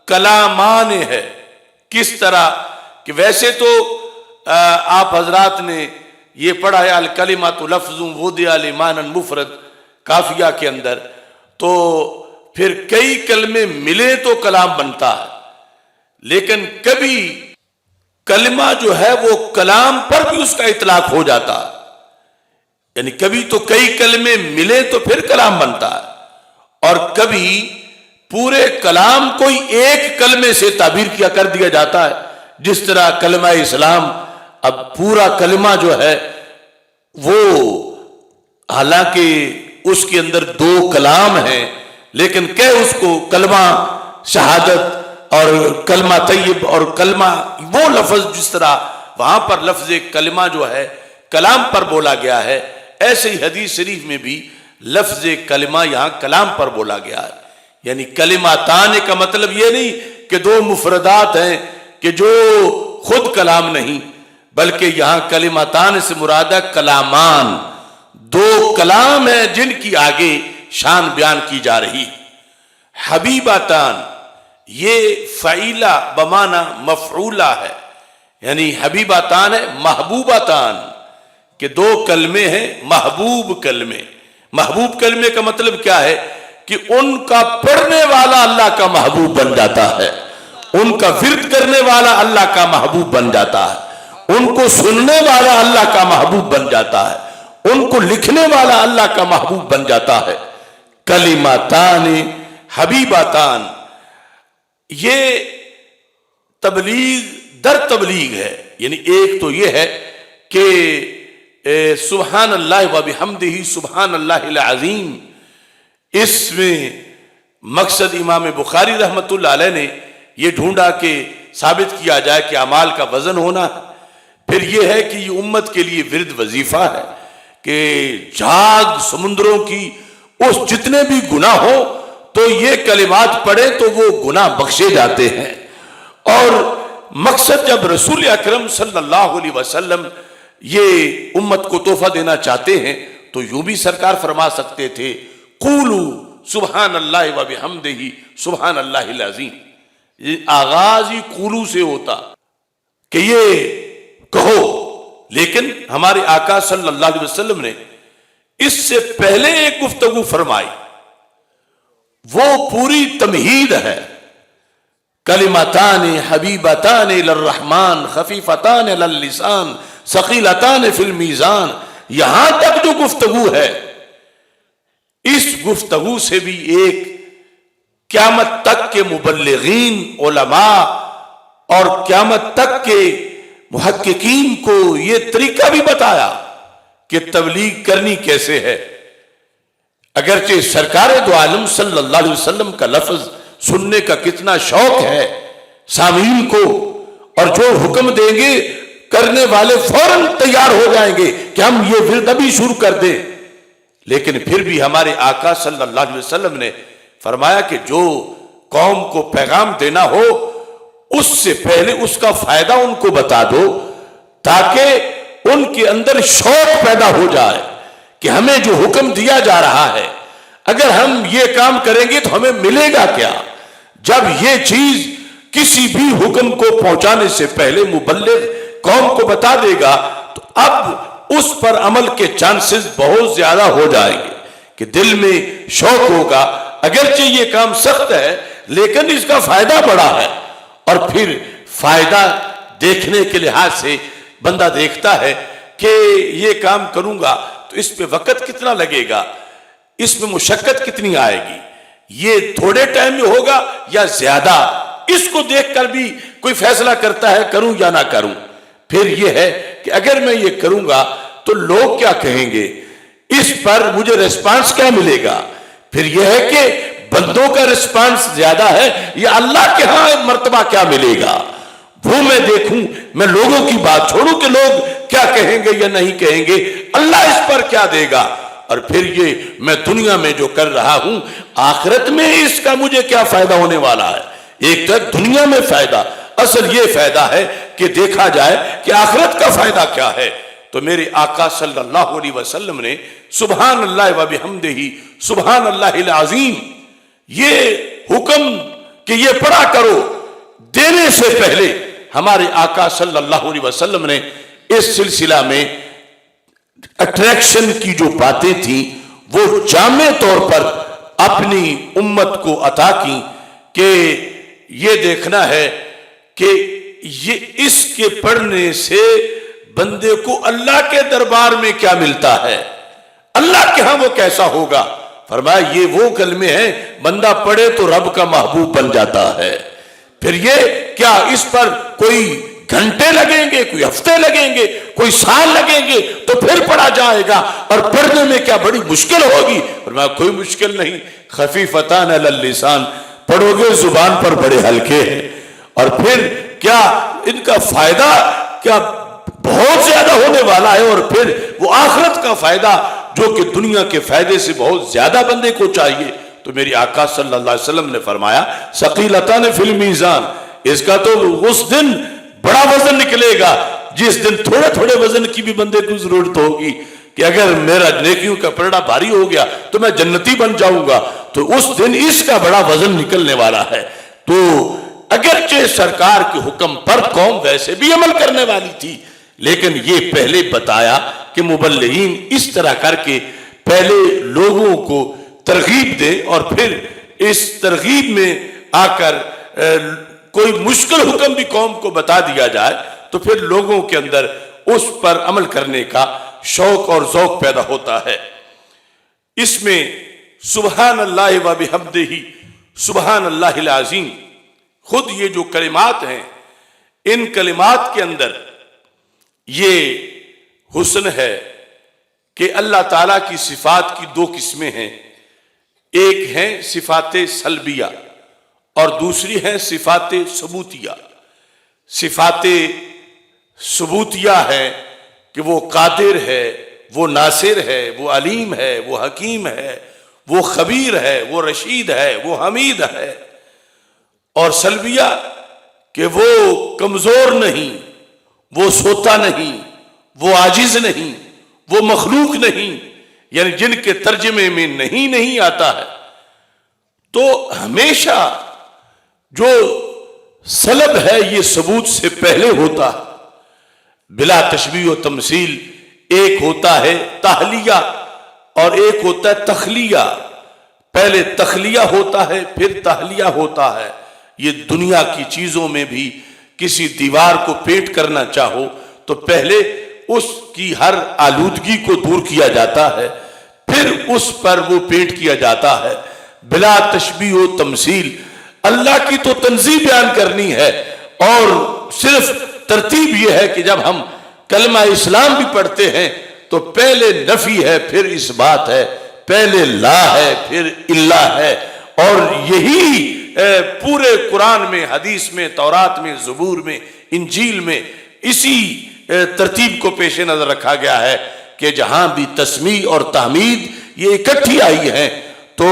کلامان ہے۔ کس طرح کہ ویسے تو آپ حضرات نے یہ پڑھا ہے الکلمات لفظ وضع لمعنی مفرد قافیہ کے اندر، تو پھر کئی کلمے ملے تو کلام بنتا ہے، لیکن کبھی کلمہ جو ہے وہ کلام پر بھی اس کا اطلاق ہو جاتا ہے، یعنی کبھی تو کئی کلمے ملے تو پھر کلام بنتا ہے، اور کبھی پورے کلام کو ہی ایک کلمے سے تعبیر کیا کر دیا جاتا ہے، جس طرح کلمہ اسلام۔ اب پورا کلمہ جو ہے وہ حالانکہ اس کے اندر دو کلام ہیں، لیکن کہ اس کو کلمہ شہادت اور کلمہ طیب اور کلمہ، وہ لفظ جس طرح وہاں پر لفظ کلمہ جو ہے کلام پر بولا گیا ہے، ایسے ہی حدیث شریف میں بھی لفظ کلمہ یہاں کلام پر بولا گیا ہے۔ یعنی کلماتان کا مطلب یہ نہیں کہ دو مفردات ہیں کہ جو خود کلام نہیں، بلکہ یہاں کلماتان سے مراد ہے کلامان، دو کلام ہیں جن کی آگے شان بیان کی جا رہی۔ حبیباتان یہ فعیلہ بمعنی مفعولہ ہے، یعنی حبیباتان ہے محبوباتان، کہ دو کلمے ہیں محبوب کلمے۔ محبوب کلمے کا مطلب کیا ہے کہ ان کا پڑھنے والا اللہ کا محبوب بن جاتا ہے، ان کا ورد کرنے والا اللہ کا محبوب بن جاتا ہے، ان کو سننے والا اللہ کا محبوب بن جاتا ہے، ان کو لکھنے والا اللہ کا محبوب بن جاتا ہے۔ کلماتان حبیباتان، یہ تبلیغ در تبلیغ ہے، یعنی ایک تو یہ ہے کہ سبحان اللہ و بحمدہ سبحان اللہ العظیم، اس میں مقصد امام بخاری رحمت اللہ علیہ نے یہ ڈھونڈا کہ ثابت کیا جائے کہ اعمال کا وزن ہونا ہے۔ پھر یہ ہے کہ یہ امت کے لیے ورد وظیفہ ہے کہ جھاگ سمندروں کی اس جتنے بھی گناہ ہو تو یہ کلمات پڑھیں تو وہ گناہ بخشے جاتے ہیں۔ اور مقصد جب رسول اکرم صلی اللہ علیہ وسلم یہ امت کو تحفہ دینا چاہتے ہیں تو یوں بھی سرکار فرما سکتے تھے قولو سبحان اللہ و بحمدہ سبحان اللہ العظیم، یہ آغاز ہی قولو سے ہوتا کہ یہ کہو، لیکن ہمارے آقا صلی اللہ علیہ وسلم نے اس سے پہلے ایک گفتگو فرمائی، وہ پوری تمہید ہے۔ کلمتان حبیبتان للرحمن خفیفتان للسان ثقیلتان فی المیزان، یہاں تک جو گفتگو ہے، اس گفتگو سے بھی ایک قیامت تک کے مبلغین علماء اور قیامت تک کے محققین کو یہ طریقہ بھی بتایا کہ تبلیغ کرنی کیسے ہے۔ اگرچہ سرکار دو عالم صلی اللہ علیہ وسلم کا لفظ سننے کا کتنا شوق ہے سامعین کو، اور جو حکم دیں گے کرنے والے فوراً تیار ہو جائیں گے کہ ہم یہ ورد ابھی شروع کر دیں، لیکن پھر بھی ہمارے آقا صلی اللہ علیہ وسلم نے فرمایا کہ جو قوم کو پیغام دینا ہو اس سے پہلے اس کا فائدہ ان کو بتا دو، تاکہ ان کے اندر شوق پیدا ہو جائے کہ ہمیں جو حکم دیا جا رہا ہے اگر ہم یہ کام کریں گے تو ہمیں ملے گا کیا۔ جب یہ چیز کسی بھی حکم کو پہنچانے سے پہلے مبلغ قوم کو بتا دے گا تو اب اس پر عمل کے چانسز بہت زیادہ ہو جائیں گے کہ دل میں شوق ہوگا، اگرچہ یہ کام سخت ہے لیکن اس کا فائدہ بڑا ہے۔ اور پھر فائدہ دیکھنے کے لحاظ سے بندہ دیکھتا ہے کہ یہ کام کروں گا تو اس پہ وقت کتنا لگے گا، اس میں مشقت کتنی آئے گی، یہ تھوڑے ٹائم میں ہوگا یا زیادہ، اس کو دیکھ کر بھی کوئی فیصلہ کرتا ہے کروں یا نہ کروں۔ پھر یہ ہے کہ اگر میں یہ کروں گا تو لوگ کیا کہیں گے، اس پر مجھے ریسپانس کیا ملے گا؟ پھر یہ ہے کہ بندوں کا ریسپانس زیادہ ہے یا اللہ کے ہاں مرتبہ کیا ملے گا، وہ میں دیکھوں، میں لوگوں کی بات چھوڑوں کہ لوگ کیا کہیں گے یا نہیں کہیں گے، اللہ اس پر کیا دے گا، اور پھر یہ میں دنیا میں جو کر رہا ہوں آخرت میں اس کا مجھے کیا فائدہ ہونے والا ہے۔ ایک تو دنیا میں فائدہ، اصل یہ فائدہ ہے کہ دیکھا جائے کہ آخرت کا فائدہ کیا ہے۔ تو میرے آقا صلی اللہ علیہ وسلم نے سبحان اللہ و بحمدہ سبحان اللہ العظیم یہ حکم کہ یہ پڑھا کرو دینے سے پہلے ہمارے آقا صلی اللہ علیہ وسلم نے اس سلسلہ میں اٹریکشن کی جو باتیں تھیں وہ جامع طور پر اپنی امت کو عطا کی کہ یہ دیکھنا ہے کہ یہ اس کے پڑھنے سے بندے کو اللہ کے دربار میں کیا ملتا ہے، اللہ کے ہاں وہ کیسا ہوگا۔ فرمایا یہ وہ کلمے ہیں بندہ پڑھے تو رب کا محبوب بن جاتا ہے۔ پھر یہ کیا اس پر کوئی گھنٹے لگیں گے، کوئی ہفتے لگیں گے، کوئی سال لگیں گے تو پھر پڑھا جائے گا، اور پڑھنے میں کیا بڑی مشکل ہوگی؟ فرمایا کوئی مشکل نہیں، خفیفتان علی اللسان، پڑھو گے زبان پر بڑے ہلکے ہیں، اور پھر کیا ان کا فائدہ کیا بہت زیادہ ہونے والا ہے، اور پھر وہ آخرت کا فائدہ جو کہ دنیا کے فائدے سے بہت زیادہ بندے کو چاہیے۔ تو میری آقا صلی اللہ علیہ وسلم نے فرمایا ثقیلتان فی المیزان، اس کا تو اس دن بڑا وزن نکلے گا جس دن تھوڑے تھوڑے وزن کی بھی بندے کو ضرورت ہوگی کہ اگر میرا نیکیوں کا پلڑا بھاری ہو گیا تو میں جنتی بن جاؤں گا، تو اس دن اس کا بڑا وزن نکلنے والا ہے۔ تو اگرچہ سرکار کے حکم پر قوم ویسے بھی عمل کرنے والی تھی، لیکن یہ پہلے بتایا کہ مبلغین اس طرح کر کے پہلے لوگوں کو ترغیب دے، اور پھر اس ترغیب میں آ کر کوئی مشکل حکم بھی قوم کو بتا دیا جائے تو پھر لوگوں کے اندر اس پر عمل کرنے کا شوق اور ذوق پیدا ہوتا ہے۔ اس میں سبحان اللہ و بحمدہ سبحان اللہ العظیم، خود یہ جو کلمات ہیں ان کلمات کے اندر یہ حسن ہے کہ اللہ تعالیٰ کی صفات کی دو قسمیں ہیں، ایک ہیں صفات سلبیہ اور دوسری ہیں صفات ثبوتیہ۔ صفات ثبوتیہ ہے کہ وہ قادر ہے، وہ ناصر ہے، وہ علیم ہے، وہ حکیم ہے، وہ خبیر ہے، وہ رشید ہے، وہ حمید ہے، اور سلبیہ کہ وہ کمزور نہیں، وہ سوتا نہیں، وہ عاجز نہیں، وہ مخلوق نہیں، یعنی جن کے ترجمے میں نہیں آتا ہے۔ تو ہمیشہ جو سلب ہے یہ ثبوت سے پہلے ہوتا ہے، بلا تشبیہ و تمثیل۔ ایک ہوتا ہے تحلیہ اور ایک ہوتا ہے تخلیہ، پہلے تخلیہ ہوتا ہے پھر تحلیہ ہوتا ہے۔ یہ دنیا کی چیزوں میں بھی کسی دیوار کو پینٹ کرنا چاہو تو پہلے اس کی ہر آلودگی کو دور کیا جاتا ہے، پھر اس پر وہ پینٹ کیا جاتا ہے، بلا تشبیہ و تمثیل۔ اللہ کی تو تنزیہ بیان کرنی ہے، اور صرف ترتیب یہ ہے کہ جب ہم کلمہ اسلام بھی پڑھتے ہیں تو پہلے نفی ہے پھر اس بات ہے، پہلے لا ہے پھر اللہ ہے، اور یہی پورے قرآن میں، حدیث میں، تورات میں، زبور میں، انجیل میں اسی ترتیب کو پیش نظر رکھا گیا ہے کہ جہاں بھی تسمیح اور تحمید یہ اکٹھی آئی ہیں تو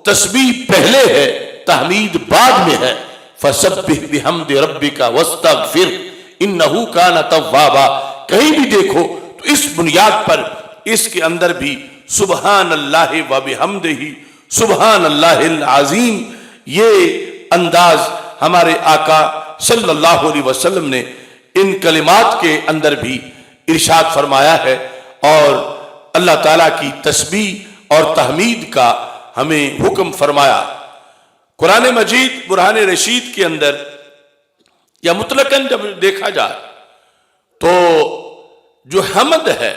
تسبیح پہلے ہے، تحمید بعد میں ہے۔ فَسَبِّحْ بِحَمْدِ رَبِّكَ وَاسْتَغْفِرْ إِنَّهُ كَانَ تَوَّابًا، کہیں بھی دیکھو تو اس بنیاد پر اس کے اندر بھی سبحان اللہ و بحمدہ سبحان اللہ العظیم، یہ انداز ہمارے آقا صلی اللہ علیہ وسلم نے ان کلمات کے اندر بھی ارشاد فرمایا ہے، اور اللہ تعالیٰ کی تسبیح اور تحمید کا ہمیں حکم فرمایا۔ قرآن مجید برہان رشید کے اندر یا مطلقاً جب دیکھا جائے تو جو حمد ہے،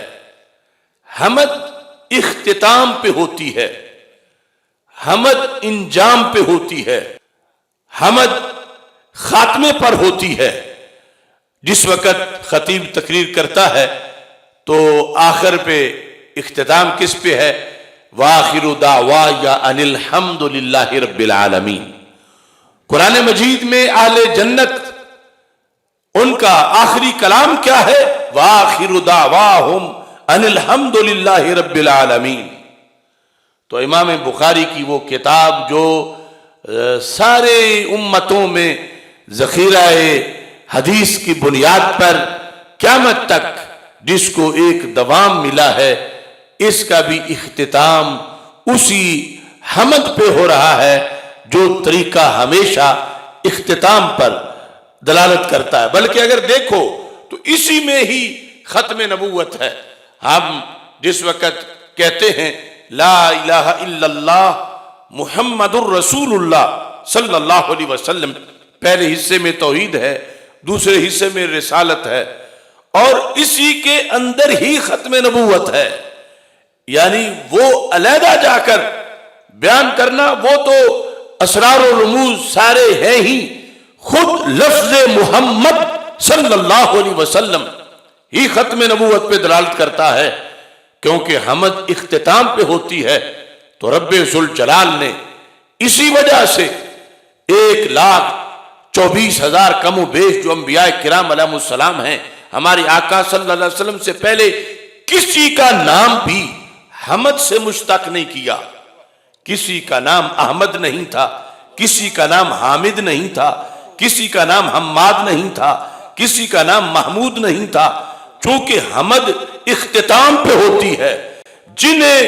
حمد اختتام پہ ہوتی ہے، حمد انجام پہ ہوتی ہے، حمد خاتمے پر ہوتی ہے۔ جس وقت خطیب تقریر کرتا ہے تو آخر پہ اختتام کس پہ ہے؟ وآخر دعوایا ان الحمد للہ رب العالمین۔ قرآن مجید میں اہل جنت ان کا آخری کلام کیا ہے؟ وآخر دعواہم ان الحمد للہ رب العالمین۔ تو امام بخاری کی وہ کتاب جو سارے امتوں میں ذخیرہ حدیث کی بنیاد پر قیامت تک جس کو ایک دوام ملا ہے، اس کا بھی اختتام اسی حمد پہ ہو رہا ہے جو طریقہ ہمیشہ اختتام پر دلالت کرتا ہے۔ بلکہ اگر دیکھو تو اسی میں ہی ختم نبوت ہے۔ ہم جس وقت کہتے ہیں لا الہ الا اللہ محمد الرسول اللہ صلی اللہ علیہ وسلم، پہلے حصے میں توحید ہے، دوسرے حصے میں رسالت ہے، اور اسی کے اندر ہی ختم نبوت ہے۔ یعنی وہ علیحدہ جا کر بیان کرنا، وہ تو اسرار و رموز سارے ہیں ہی، خود لفظ محمد صلی اللہ علیہ وسلم ہی ختم نبوت پہ دلالت کرتا ہے، کیونکہ حمد اختتام پہ ہوتی ہے۔ تو رب ذوالجلال نے اسی وجہ سے 1,24,000 کم و بیش جو انبیاء کرام علیہ السلام ہیں، ہمارے آقا صلی اللہ علیہ وسلم سے پہلے کسی کا نام بھی حمد سے مشتق نہیں کیا۔ کسی کا نام احمد نہیں تھا، کسی کا نام حامد نہیں تھا، کسی کا نام حماد نہیں تھا، کسی کا نام محمود نہیں تھا، چونکہ حمد اختتام پہ ہوتی ہے۔ جنہیں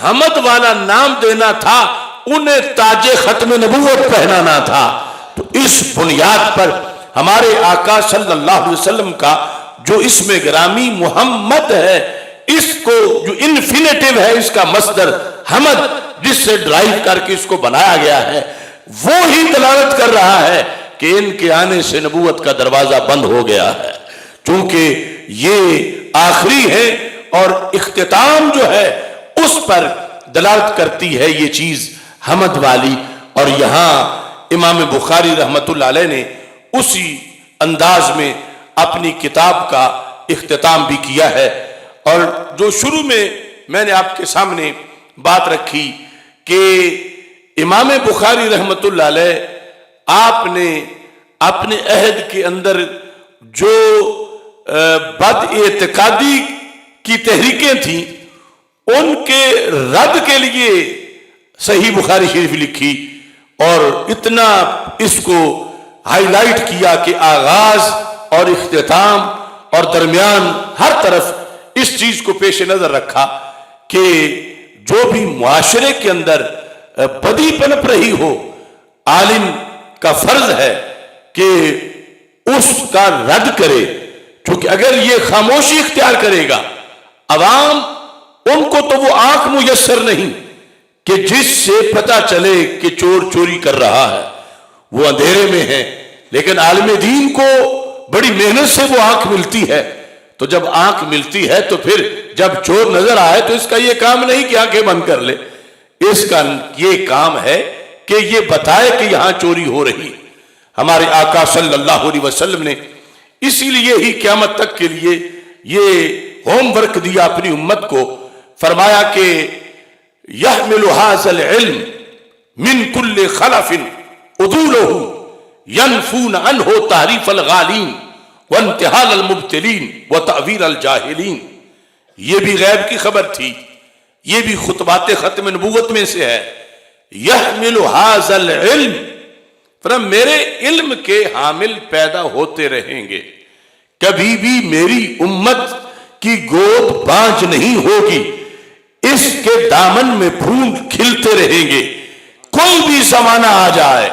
حمد والا نام دینا تھا انہیں تاج ختم نبوت پہنانا تھا۔ تو اس بنیاد پر ہمارے آقا صلی اللہ علیہ وسلم کا جو اسم گرامی محمد ہے، اس کو جو انفینیٹیو ہے، اس کا مصدر حمد جس سے ڈرائیو کر کے اس کو بنایا گیا ہے، وہ ہی دلالت کر رہا ہے کہ ان کے آنے سے نبوت کا دروازہ بند ہو گیا ہے، چونکہ یہ آخری ہے اور اختتام جو ہے اس پر دلالت کرتی ہے یہ چیز حمد والی۔ اور یہاں امام بخاری رحمت اللہ علیہ نے اسی انداز میں اپنی کتاب کا اختتام بھی کیا ہے۔ اور جو شروع میں نے آپ کے سامنے بات رکھی کہ امام بخاری رحمت اللہ علیہ آپ نے اپنے عہد کے اندر جو بد اعتقادی کی تحریکیں تھیں ان کے رد کے لیے صحیح بخاری شریف لکھی، اور اتنا اس کو ہائی لائٹ کیا کہ آغاز اور اختتام اور درمیان ہر طرف اس چیز کو پیش نظر رکھا کہ جو بھی معاشرے کے اندر بدی پنپ رہی ہو، عالم کا فرض ہے کہ اس کا رد کرے، چونکہ اگر یہ خاموشی اختیار کرے گا عوام ان کو تو وہ آنکھ میسر نہیں کہ جس سے پتہ چلے کہ چور چوری کر رہا ہے، وہ اندھیرے میں ہے، لیکن عالم دین کو بڑی محنت سے وہ آنکھ ملتی ہے۔ تو جب آنکھ ملتی ہے تو پھر جب چور نظر آئے تو اس کا یہ کام نہیں کہ آنکھیں بند کر لے، اس کا یہ کام ہے کہ یہ بتائے کہ یہاں چوری ہو رہی۔ ہمارے آقا صلی اللہ علیہ وسلم نے اسی لیے ہی قیامت تک کے لیے یہ ہوم ورک دیا اپنی امت کو، فرمایا کہ يحمل هذا العلم من كل خلف عدوله ينفون عنه تعریف الغالین وانتحال المبتلین وتعویر الجاہلین۔ یہ بھی غیب کی خبر تھی، یہ بھی خطبات ختم نبوت میں سے ہے۔ يحمل هذا العلم، فرم میرے علم کے حامل پیدا ہوتے رہیں گے، کبھی بھی میری امت کی گود بانجھ نہیں ہوگی، اس کے دامن میں پھول کھلتے رہیں گے۔ کوئی بھی زمانہ آ جائے،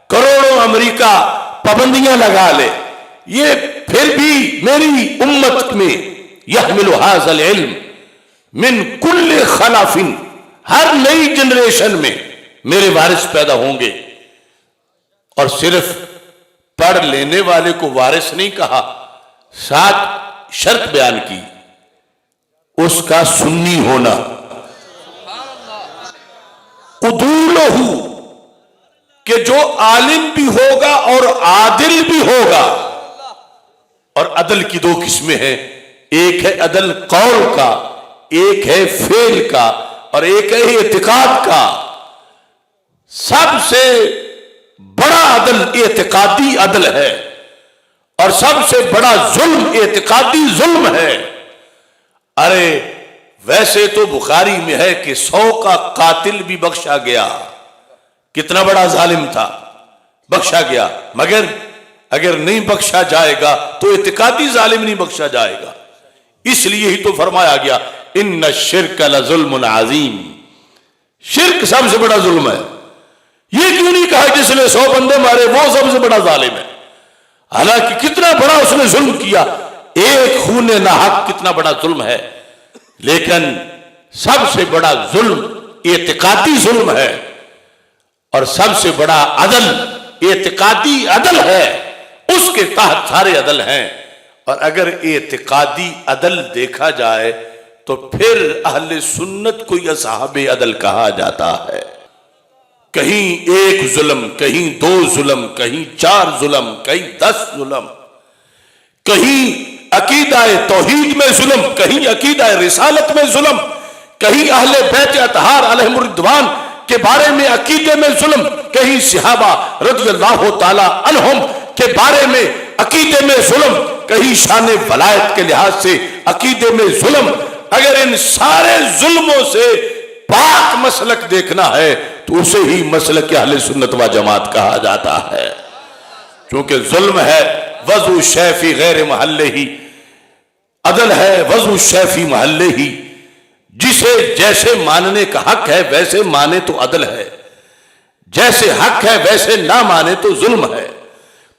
کروڑوں امریکہ پابندیاں لگا لے، یہ پھر بھی میری امت میں یحمل هذا العلم من کل خلف، ہر نئی جنریشن میں میرے وارث پیدا ہوں گے۔ اور صرف پڑھ لینے والے کو وارث نہیں کہا، ساتھ شرط بیان کی، اس کا سنی ہونا۔ عدولہ، کہ جو عالم بھی ہوگا اور عادل بھی ہوگا، اور عدل کی دو قسمیں ہیں، ایک ہے عدل قول کا، ایک ہے فعل کا، اور ایک ہے اعتقاد کا۔ سب سے بڑا عدل اعتقادی عدل ہے، اور سب سے بڑا ظلم اعتقادی ظلم ہے۔ ارے ویسے تو بخاری میں ہے کہ 100 کا قاتل بھی بخشا گیا، کتنا بڑا ظالم تھا، بخشا گیا، مگر اگر نہیں بخشا جائے گا تو اعتقادی ظالم نہیں بخشا جائے گا۔ اس لیے ہی تو فرمایا گیا ان الشرک لظلم عظیم، شرک سب سے بڑا ظلم ہے۔ یہ کیوں نہیں کہا جس نے 100 بندے مارے وہ سب سے بڑا ظالم ہے، حالانکہ کتنا بڑا اس نے ظلم کیا، ایک خون ناحق کتنا بڑا ظلم ہے، لیکن سب سے بڑا ظلم اعتقادی ظلم ہے، اور سب سے بڑا عدل اعتقادی عدل ہے، اس کے تحت سارے عدل ہیں۔ اور اگر اعتقادی عدل دیکھا جائے تو پھر اہل سنت کو اصحاب عدل کہا جاتا ہے۔ کہیں ایک ظلم، کہیں 2 ظلم، کہیں 4 ظلم، کہیں 10 ظلم، کہیں عقیدہ توحید میں ظلم، کہیں عقیدہ رسالت میں ظلم، کہیں اہل بیت اطہار علیہم الرضوان کے بارے میں عقیدے میں ظلم، کہیں صحابہ رضی اللہ تعالی عنہم کے بارے میں عقیدے میں ظلم، کہیں شان ولایت کے لحاظ سے عقیدے میں ظلم۔ اگر ان سارے ظلموں سے پاک مسلک دیکھنا ہے تو اسے ہی مسلک اہل سنت و جماعت کہا جاتا ہے، چونکہ ظلم ہے وضع الشیء فی غیر محلہ ہی، عدل ہے وضع الشیء فی محلہ ہی، جسے جیسے ماننے کا حق ہے ویسے مانے تو عدل ہے، جیسے حق ہے ویسے نہ مانے تو ظلم ہے۔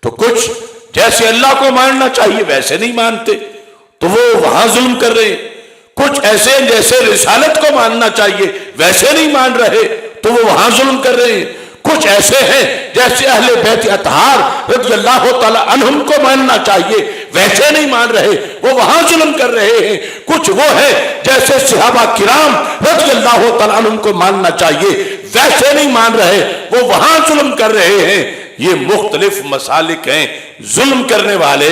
تو کچھ جیسے اللہ کو ماننا چاہیے ویسے نہیں مانتے تو وہ وہاں ظلم کر رہے ہیں، کچھ ایسے جیسے رسالت کو ماننا چاہیے ویسے نہیں مان رہے تو وہ وہاں ظلم کر رہے ہیں، کچھ ایسے ہیں جیسے اہل بیت اطہار رضی اللہ تعالی عنہم کو ماننا چاہیے ویسے نہیں مان رہے وہ وہاں ظلم کر رہے ہیں، کچھ وہ ہے جیسے صحابہ کرام رضی اللہ تعالی عنہم کو ماننا چاہیے ویسے نہیں مان رہے وہ وہاں ظلم کر رہے ہیں۔ یہ مختلف مسالک ہیں ظلم کرنے والے۔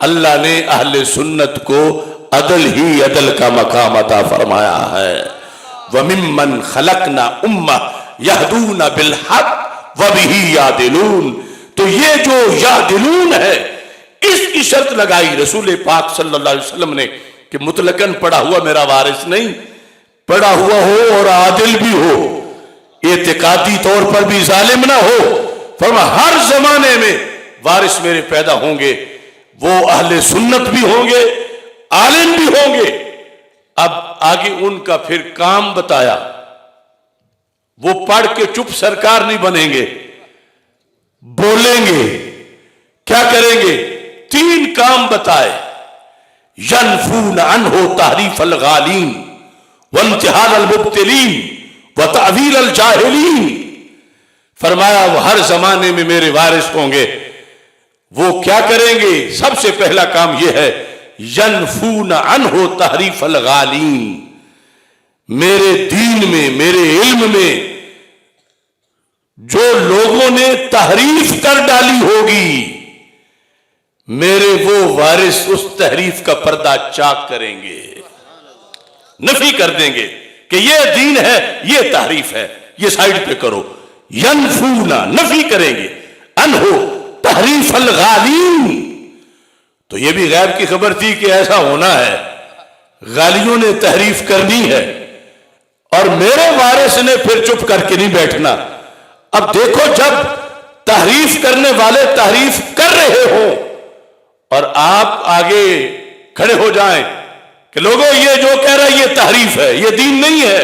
اللہ نے اہل سنت کو عدل ہی عدل کا مقام عطا فرمایا ہے۔ وَمِمَّنْ خَلَقْنَا أُمَّةً يَهْدُونَ بِالْحَقِّ وَبِهِ يَعْدِلُونَ، تو یہ جو یعدلون ہے اس کی شرط لگائی رسول پاک صلی اللہ علیہ وسلم نے کہ مطلقاً پڑھا ہوا میرا وارث نہیں، پڑھا ہوا ہو اور عادل بھی ہو، اعتقادی طور پر بھی ظالم نہ ہو۔ فرما ہر زمانے میں وارث میرے پیدا ہوں گے، وہ اہل سنت بھی ہوں گے، عالم بھی ہوں گے۔ اب آگے ان کا پھر کام بتایا، وہ پڑھ کے چپ سرکار نہیں بنیں گے، بولیں گے، کیا کریں گے؟ 3 کام بتائے، ینفون عنہ تحریف الغالین وانتحال المبتلین وتعویل الجاہلین۔ فرمایا وہ ہر زمانے میں میرے وارث ہوں گے، وہ کیا کریں گے؟ سب سے پہلا کام یہ ہے ینفون عنہ تحریف الغالین، میرے دین میں میرے علم میں جو لوگوں نے تحریف کر ڈالی ہوگی میرے وہ وارث اس تحریف کا پردہ چاک کریں گے، نفی کر دیں گے کہ یہ دین ہے یہ تحریف ہے یہ سائیڈ پہ کرو۔ ینفونا نفی کریں گے، انہو تحریف الغالین، تو یہ بھی غیب کی خبر تھی کہ ایسا ہونا ہے، غالیوں نے تحریف کرنی ہے اور میرے وارث نے پھر چپ کر کے نہیں بیٹھنا۔ اب دیکھو جب تحریف کرنے والے تحریف کر رہے ہو اور آپ آگے کھڑے ہو جائیں کہ لوگوں یہ جو کہہ رہا ہے یہ تحریف ہے یہ دین نہیں ہے،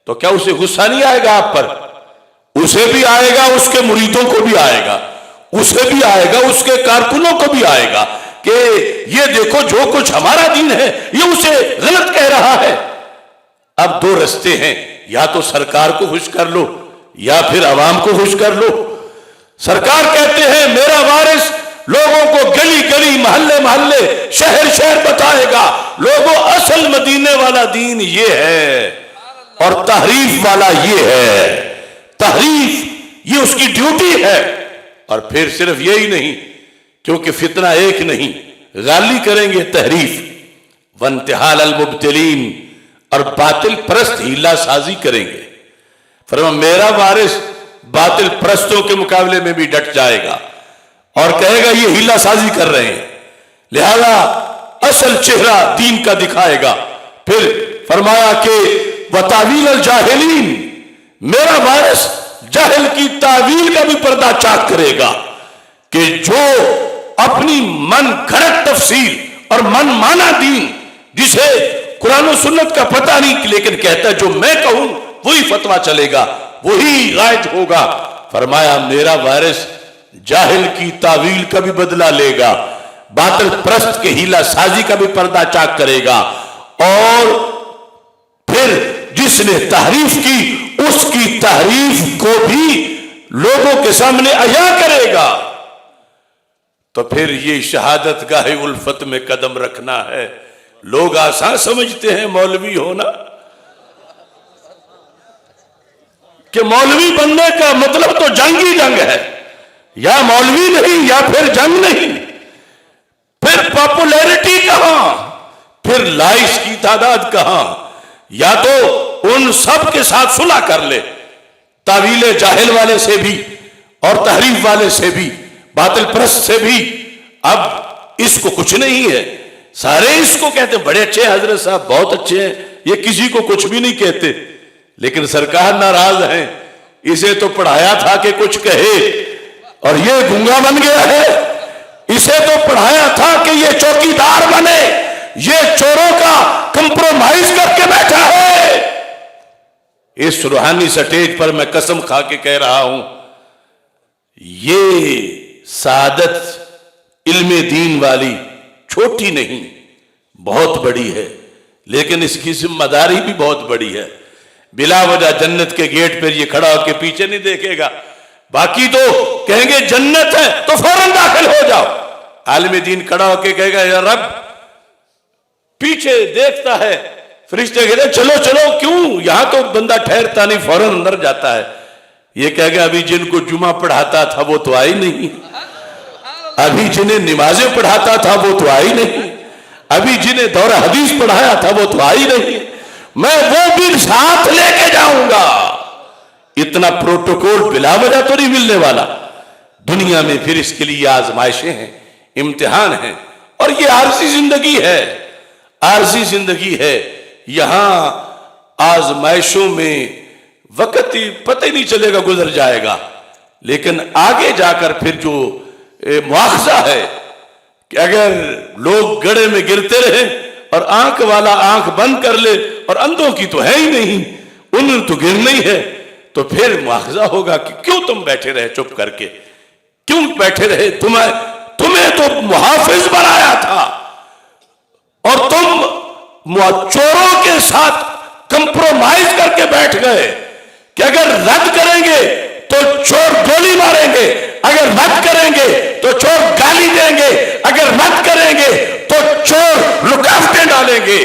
تو کیا اسے غصہ نہیں آئے گا آپ پر؟ اسے بھی آئے گا، اس کے مریدوں کو بھی آئے گا، اسے بھی آئے گا، اس کے کارکنوں کو بھی آئے گا کہ یہ دیکھو جو کچھ ہمارا دین ہے یہ اسے غلط کہہ رہا ہے۔ اب 2 رستے ہیں، یا تو سرکار کو خوش کر لو یا پھر عوام کو خوش کر لو۔ سرکار کہتے ہیں میرا وارث لوگوں کو گلی گلی محلے محلے شہر شہر بتائے گا لوگوں اصل مدینے والا دین یہ ہے اور تحریف والا یہ ہے، تحریف یہ اس کی ڈیوٹی ہے۔ اور پھر صرف یہی نہیں، کیونکہ فتنہ ایک نہیں، غالی کریں گے تحریف، وانتحال المبتلین، اور باطل پرست ہیلا سازی کریں گے۔ فرمایا میرا وارث باطل پرستوں کے مقابلے میں بھی ڈٹ جائے گا اور کہے گا یہ ہیلا سازی کر رہے ہیں، لہذا اصل چہرہ دین کا دکھائے گا۔ پھر فرمایا کہ وَتَعْوِيلَ الْجَاهِلِينَ، میرا وارث جاہل کی تعویل کا بھی پردہ چاک کرے گا، کہ جو اپنی من گھڑت تفسیر اور من مانا دین، جسے قرآن و سنت کا پتہ نہیں لیکن کہتا ہے جو میں کہوں وہی فتویٰ چلے گا، وہی رائج ہوگا، فرمایا میرا وارث جاہل کی تعویل کا بھی بدلہ لے گا، باطل پرست کے ہیلا سازی کا بھی پردہ چاک کرے گا، اور پھر جس نے تحریف کی اس کی تحریف کو بھی لوگوں کے سامنے عیاں کرے گا۔ تو پھر یہ شہادت گاہ الفت میں قدم رکھنا ہے۔ لوگ آسان سمجھتے ہیں مولوی ہونا، کہ مولوی بننے کا مطلب تو جنگ ہی جنگ ہے، یا مولوی نہیں یا پھر جنگ نہیں، پھر پاپولیرٹی کہاں، پھر لائش کی تعداد کہاں، یا تو ان سب کے ساتھ صلح کر لے، تعویل جاہل والے سے بھی اور تحریف والے سے بھی، باطل پرست سے بھی۔ اب اس کو کچھ نہیں ہے، سارے اس کو کہتے ہیں بڑے اچھے حضرت صاحب بہت اچھے ہیں، یہ کسی کو کچھ بھی نہیں کہتے، لیکن سرکار ناراض ہیں، اسے تو پڑھایا تھا کہ کچھ کہے اور یہ گنگا بن گیا ہے، اسے تو پڑھایا تھا کہ یہ چوکیدار بنے، یہ چوروں کا کمپرومائز کر کے بیٹھا ہے۔ اس روحانی سٹیج پر میں قسم کھا کے کہہ رہا ہوں، یہ سعادت علم دین والی چھوٹی نہیں، بہت بڑی ہے، لیکن اس کی ذمہ داری بھی بہت بڑی ہے۔ بلا وجہ جنت کے گیٹ پر یہ کھڑا ہو کے پیچھے نہیں دیکھے گا، باقی تو کہیں گے جنت ہے تو فوراً داخل ہو جاؤ، عالم دین کھڑا ہو کے کہے گا یا رب، پیچھے دیکھتا ہے، فرشتے کہتے ہیں چلو چلو، کیوں یہاں تو بندہ ٹھہرتا نہیں، فوراً اندر جاتا ہے۔ یہ کہے گا ابھی جن کو جمعہ پڑھاتا تھا وہ تو آئی نہیں، ابھی جنہیں نمازیں پڑھاتا تھا وہ تو آئی نہیں، ابھی جنہیں دورہ حدیث پڑھایا تھا وہ تو آئی نہیں، میں وہ بھی ساتھ لے کے جاؤں گا۔ اتنا پروٹوکول بلا وجہ تو نہیں ملنے والا دنیا میں، پھر اس کے لیے آزمائشیں ہیں، امتحان ہیں، اور یہ عارضی زندگی ہے، عارضی زندگی ہے۔ یہاں آزمائشوں میں وقت پتہ ہی نہیں چلے گا، گزر جائے گا، لیکن آگے جا کر پھر جو مواخذہ ہے کہ اگر لوگ گڑھے میں گرتے رہے اور آنکھ والا آنکھ بند کر لے، اور اندھوں کی تو ہے ہی نہیں، انہوں تو گرنا ہی ہے، تو پھر مواخذہ ہوگا کہ کیوں تم بیٹھے رہے چپ کر کے، کیوں بیٹھے رہے، تمہیں تو محافظ بنایا تھا، اور تم چوروں کے ساتھ کمپرومائز کر کے بیٹھ گئے کہ اگر رد کریں گے تو چور گولی ماریں گے، اگر رد کریں گے تو چور گالی دیں گے، اگر رد کریں گے تو چور رکاوٹیں ڈالیں گے۔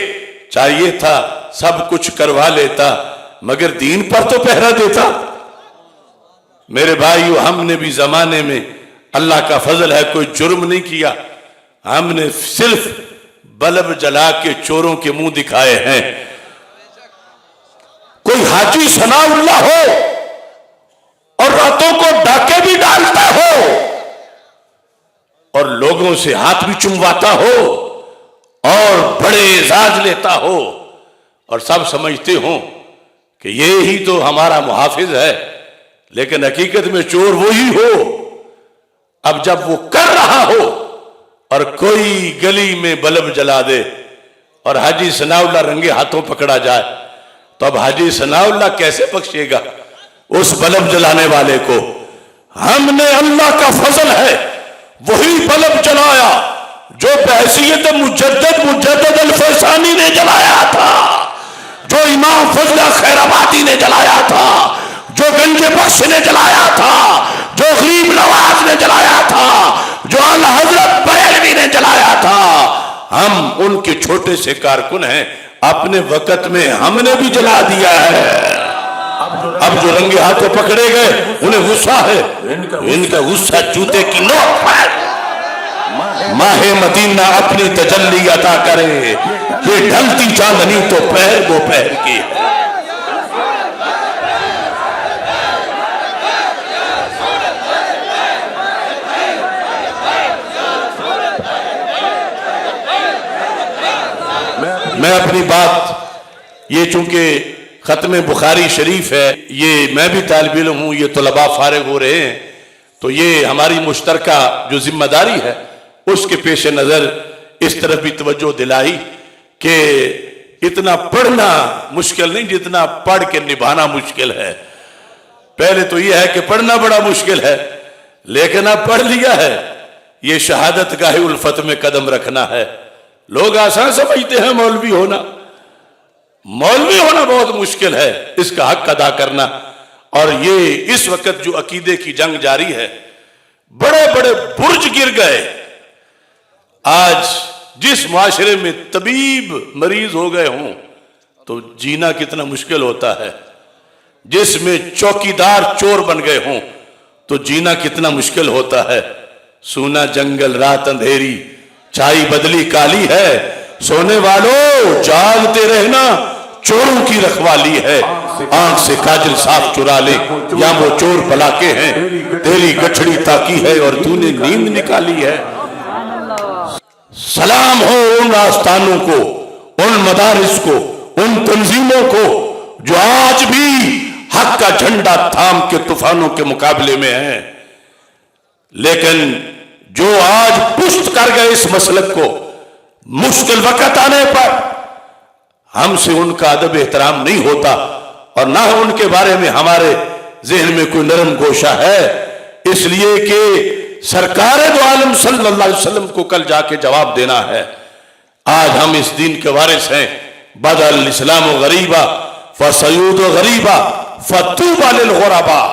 چاہیے تھا سب کچھ کروا لیتا، مگر دین پر تو پہرا دیتا۔ میرے بھائیو، ہم نے بھی زمانے میں اللہ کا فضل ہے کوئی جرم نہیں کیا، ہم نے صرف بلب جلا کے چوروں کے منہ دکھائے ہیں۔ کوئی حاجی ثناء اللہ ہو اور راتوں کو ڈاکے بھی ڈالتا ہو اور لوگوں سے ہاتھ بھی چمواتا ہو اور بڑے اعزاز لیتا ہو، اور سب سمجھتے ہوں کہ یہی تو ہمارا محافظ ہے، لیکن حقیقت میں چور وہی ہو۔ اب جب وہ کر رہا ہو اور کوئی گلی میں بلب جلا دے اور حاجی ثناء اللہ رنگے ہاتھوں پکڑا جائے، تو اب حاجی ثناء اللہ کیسے بخشے گا اس بلب جلانے والے کو؟ ہم نے اللہ کا فضل ہے وہی بلب جلایا جو بحیثیت مجدد الفیسانی نے جلایا تھا، جو امام فضل خیر آبادی نے جلایا تھا، جو گنج بخش نے جلایا تھا، جو غریب نواز نے جلایا تھا، جو اعلی حضرت بریلوی نے جلایا تھا۔ ہم ان کے چھوٹے سے کارکن ہیں، اپنے وقت میں ہم نے بھی جلا دیا ہے۔ اب جو رنگے ہاتھوں پکڑے گئے انہیں غصہ ہے، ان کا غصہ جوتے کی نوک پر ماہ مدینہ اپنی تجلی عطا کرے، یہ ڈھلتی چاندنی تو پہر وہ پہر کی ہے۔ میں اپنی بات، یہ چونکہ ختم بخاری شریف ہے، یہ میں بھی طالب علم ہوں، یہ طلباء فارغ ہو رہے ہیں، تو یہ ہماری مشترکہ جو ذمہ داری ہے اس کے پیش نظر اس طرف بھی توجہ دلائی کہ اتنا پڑھنا مشکل نہیں جتنا پڑھ کے نبھانا مشکل ہے۔ پہلے تو یہ ہے کہ پڑھنا بڑا مشکل ہے، لیکن اب پڑھ لیا ہے، یہ شہادت گاہ الفت میں قدم رکھنا ہے۔ لوگ آسان سمجھتے ہیں مولوی ہونا بہت مشکل ہے، اس کا حق ادا کرنا۔ اور یہ اس وقت جو عقیدے کی جنگ جاری ہے، بڑے بڑے برج گر گئے۔ آج جس معاشرے میں طبیب مریض ہو گئے ہوں تو جینا کتنا مشکل ہوتا ہے، جس میں چوکیدار چور بن گئے ہوں تو جینا کتنا مشکل ہوتا ہے۔ سونا جنگل رات اندھیری، چائے بدلی کالی ہے، سونے والوں جاگتے رہنا چوروں کی رکھوالی ہے۔ آنکھ سے کاجل صاف چرا لے یا وہ چور بلا کے ہیں، تیری گٹھڑی تاکی ہے اور تو نے نیند نکالی ہے۔ سلام ہو ان آستانوں کو، ان مدارس کو، ان تنظیموں کو جو آج بھی حق کا جھنڈا تھام کے طوفانوں کے مقابلے میں ہیں، لیکن جو آج پشت کر گئے اس مسلک کو، مشکل وقت آنے پر ہم سے ان کا ادب احترام نہیں ہوتا اور نہ ان کے بارے میں ہمارے ذہن میں کوئی نرم گوشہ ہے، اس لیے کہ سرکار دو عالم صلی اللہ علیہ وسلم کو کل جا کے جواب دینا ہے۔ آج ہم اس دین کے وارث ہیں۔ بدل الاسلام غریبا فسیعود غریبا فطوبی للغرباء،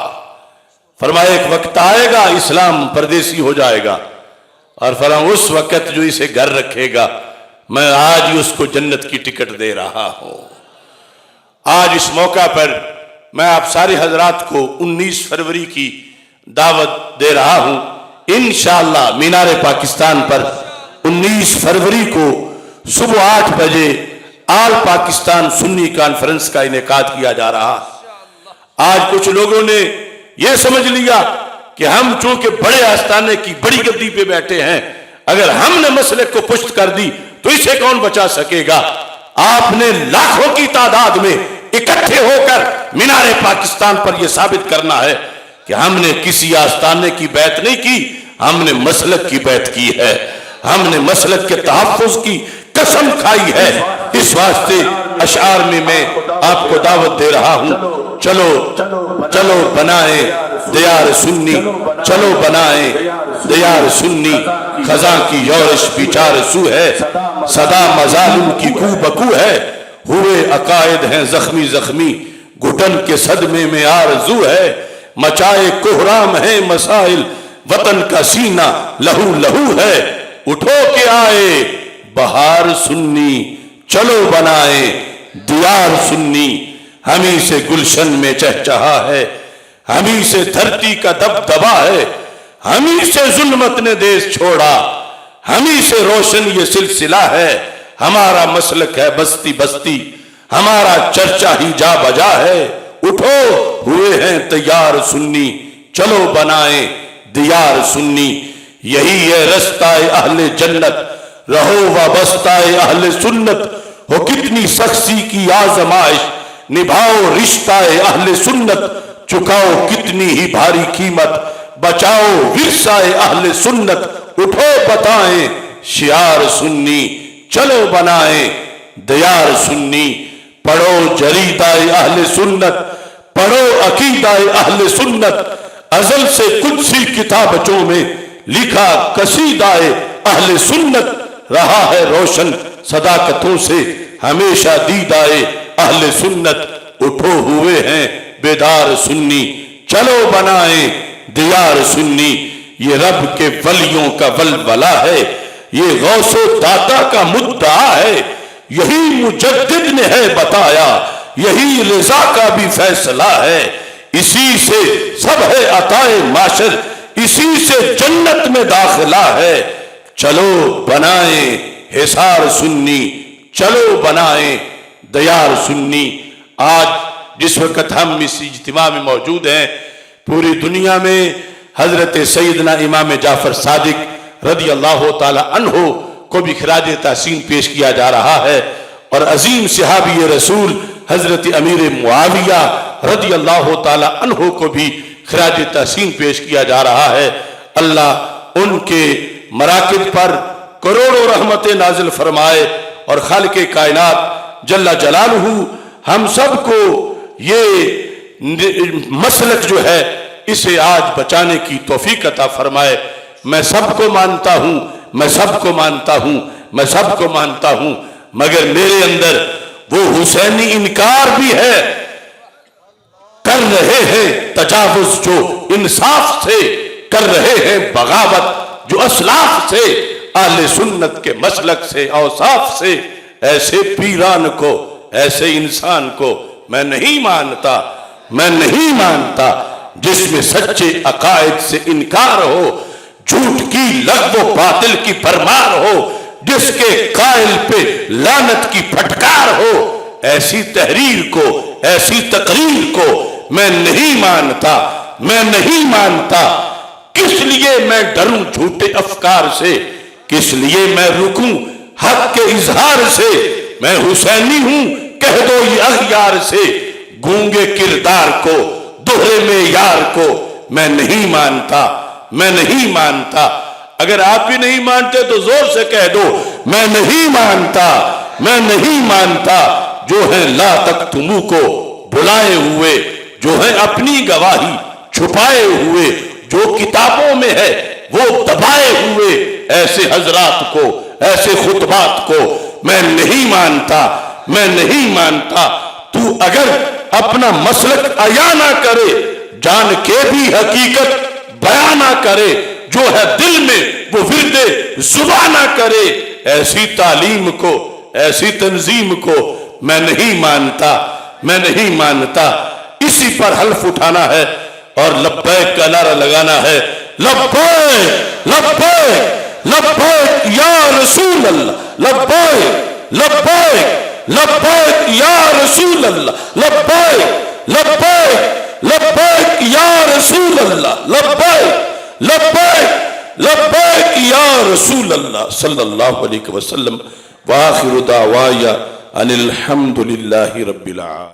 فرمایا ایک وقت آئے گا اسلام پردیسی ہو جائے گا، اور فرمایا اس وقت جو اسے گھر رکھے گا میں آج ہی اس کو جنت کی ٹکٹ دے رہا ہوں۔ آج اس موقع پر میں آپ سارے حضرات کو 19 فروری کی دعوت دے رہا ہوں۔ انشاءاللہ مینار پاکستان پر 19 فروری کو صبح 8 بجے آل پاکستان سنی کانفرنس کا انعقاد کیا جا رہا۔ آج کچھ لوگوں نے یہ سمجھ لیا کہ ہم چونکہ بڑے آستانے کی بڑی گدی پہ بیٹھے ہیں، اگر ہم نے مسلک کو پشت کر دی تو اسے کون بچا سکے گا؟ آپ نے لاکھوں کی تعداد میں اکٹھے ہو کر مینار پاکستان پر یہ ثابت کرنا ہے کہ ہم نے کسی آستانے کی بیعت نہیں کی، ہم نے مسلک کی بیعت کی ہے، ہم نے مسلک کے تحفظ کی قسم کھائی ہے۔ اس واسطے اشعار میں آپ کو دعوت دے رہا ہوں، چلو بنائیں دیار سنی، چلو بنائیں دیار سنی، خزاں کی یورش بیچار سو ہے، صدا مظالم کی کو بکو ہے، ہوئے عقائد ہیں زخمی زخمی، گھٹن کے صدمے میں آرزو ہے، مچائے کوہرام ہیں مسائل، وطن کا سینہ لہو لہو ہے، اٹھو کے آئے بہار سنی، چلو بنائیں دیار سنی، ہمیں سے گلشن میں چہچہا ہے، ہمیں سے دھرتی کا دبدبا ہے، ہمیں سے ظلمت نے دیس چھوڑا، ہمیں سے روشن یہ سلسلہ ہے، ہمارا مسلک ہے بستی بستی، ہمارا چرچا ہی جا بجا ہے، اٹھو ہوئے ہیں تیار سنی، چلو بنائیں دیار سنی، یہی ہے رستہ اہل جنت، رہو وابستہ اہل سنت، ہو کتنی سختی کی آزمائش، نبھاؤ رشتہ اہل سنت، چکاؤ کتنی ہی بھاری قیمت، بچاؤ ورثہ اہل سنت، اٹھو بتائیں شعار سنی، چلو بنائیں دیار سنی، پڑھو جریدہ اہل سنت، پڑھو عقیدہ اہل سنت، ازل سے قدسی کتابچوں میں لکھا قصیدہ اہل سنت، رہا ہے روشن صداقتوں سے ہمیشہ دیدہ اہل سنت، اٹھو ہوئے ہیں بیدار سنی، چلو بنائیں دیار سنی، یہ رب کے ولیوں کا ولولہ ہے، یہ غوث و داتا کا مدعا ہے، یہی مجدد نے ہے بتایا، یہی رضا کا بھی فیصلہ ہے، اسی سے سب ہے عطائے معاشر، اسی سے جنت میں داخلہ ہے، چلو بنائیں حصار سنی، چلو بنائیں دیار سنی۔ آج جس وقت ہم اس اجتماع میں موجود ہیں، پوری دنیا میں حضرت سیدنا امام جعفر صادق رضی اللہ تعالی عنہ کو بھی خراج تحسین پیش کیا جا رہا ہے، اور عظیم صحابی رسول حضرت امیر معاویہ رضی اللہ تعالی عنہ کو بھی خراج تحسین پیش کیا جا رہا ہے۔ اللہ ان کے مراکز پر کروڑوں رحمتیں نازل فرمائے، اور خالق کائنات جل جلالہ ہم سب کو یہ مسلک جو ہے اسے آج بچانے کی توفیق عطا فرمائے۔ میں سب کو مانتا ہوں، میں سب کو مانتا ہوں، میں سب کو مانتا ہوں، مگر میرے اندر وہ حسینی انکار بھی ہے۔ کر رہے ہیں تجاوز جو انصاف سے، کر رہے ہیں بغاوت جو اسلاف سے، اہل سنت کے مسلک سے اوصاف سے، ایسے پیران کو، ایسے انسان کو میں نہیں مانتا، میں نہیں مانتا، جس میں سچے عقائد سے انکار ہو، جھوٹ کی لغو و باطل کی بھرمار ہو، جس کے قائل پہ لعنت کی پھٹکار ہو، ایسی تحریر کو، ایسی تقریر کو میں نہیں مانتا، میں نہیں مانتا۔ کس لیے میں ڈروں جھوٹے افکار سے، کس لیے میں رکوں حق کے اظہار سے؟ میں حسینی ہوں کہہ دو یہ اغیار سے، گونگے کردار کو، دوہرے معیار کو میں نہیں مانتا، میں نہیں مانتا۔ اگر آپ بھی نہیں مانتے تو زور سے کہہ دو میں نہیں مانتا، میں نہیں مانتا۔ جو ہیں لا تکتمو کو بلائے ہوئے، جو ہیں اپنی گواہی چھپائے ہوئے، جو کتابوں میں ہے وہ دبائے ہوئے، ایسے حضرات کو، ایسے خطبات کو میں نہیں مانتا، میں نہیں مانتا۔ تو اگر اپنا مسلک عیاں نہ کرے، جان کے بھی حقیقت بیان نہ کرے، جو ہے دل میں وہ ورد زبان نہ کرے، ایسی تعلیم کو، ایسی تنظیم کو میں نہیں مانتا، میں نہیں مانتا۔ اسی پر حلف اٹھانا ہے اور لبیک کا نعرہ لگانا ہے، لبیک لبیک لبیک یا رسول اللہ، لبیک لبیک لبیک یا رسول اللہ، لبیک لبیک لبیک یا رسول اللہ، لبیک لبیک لبیک یا رسول اللہ صلی اللہ علیہ وسلم۔ وآخر دعوایا ان الحمد للہ رب العالمین۔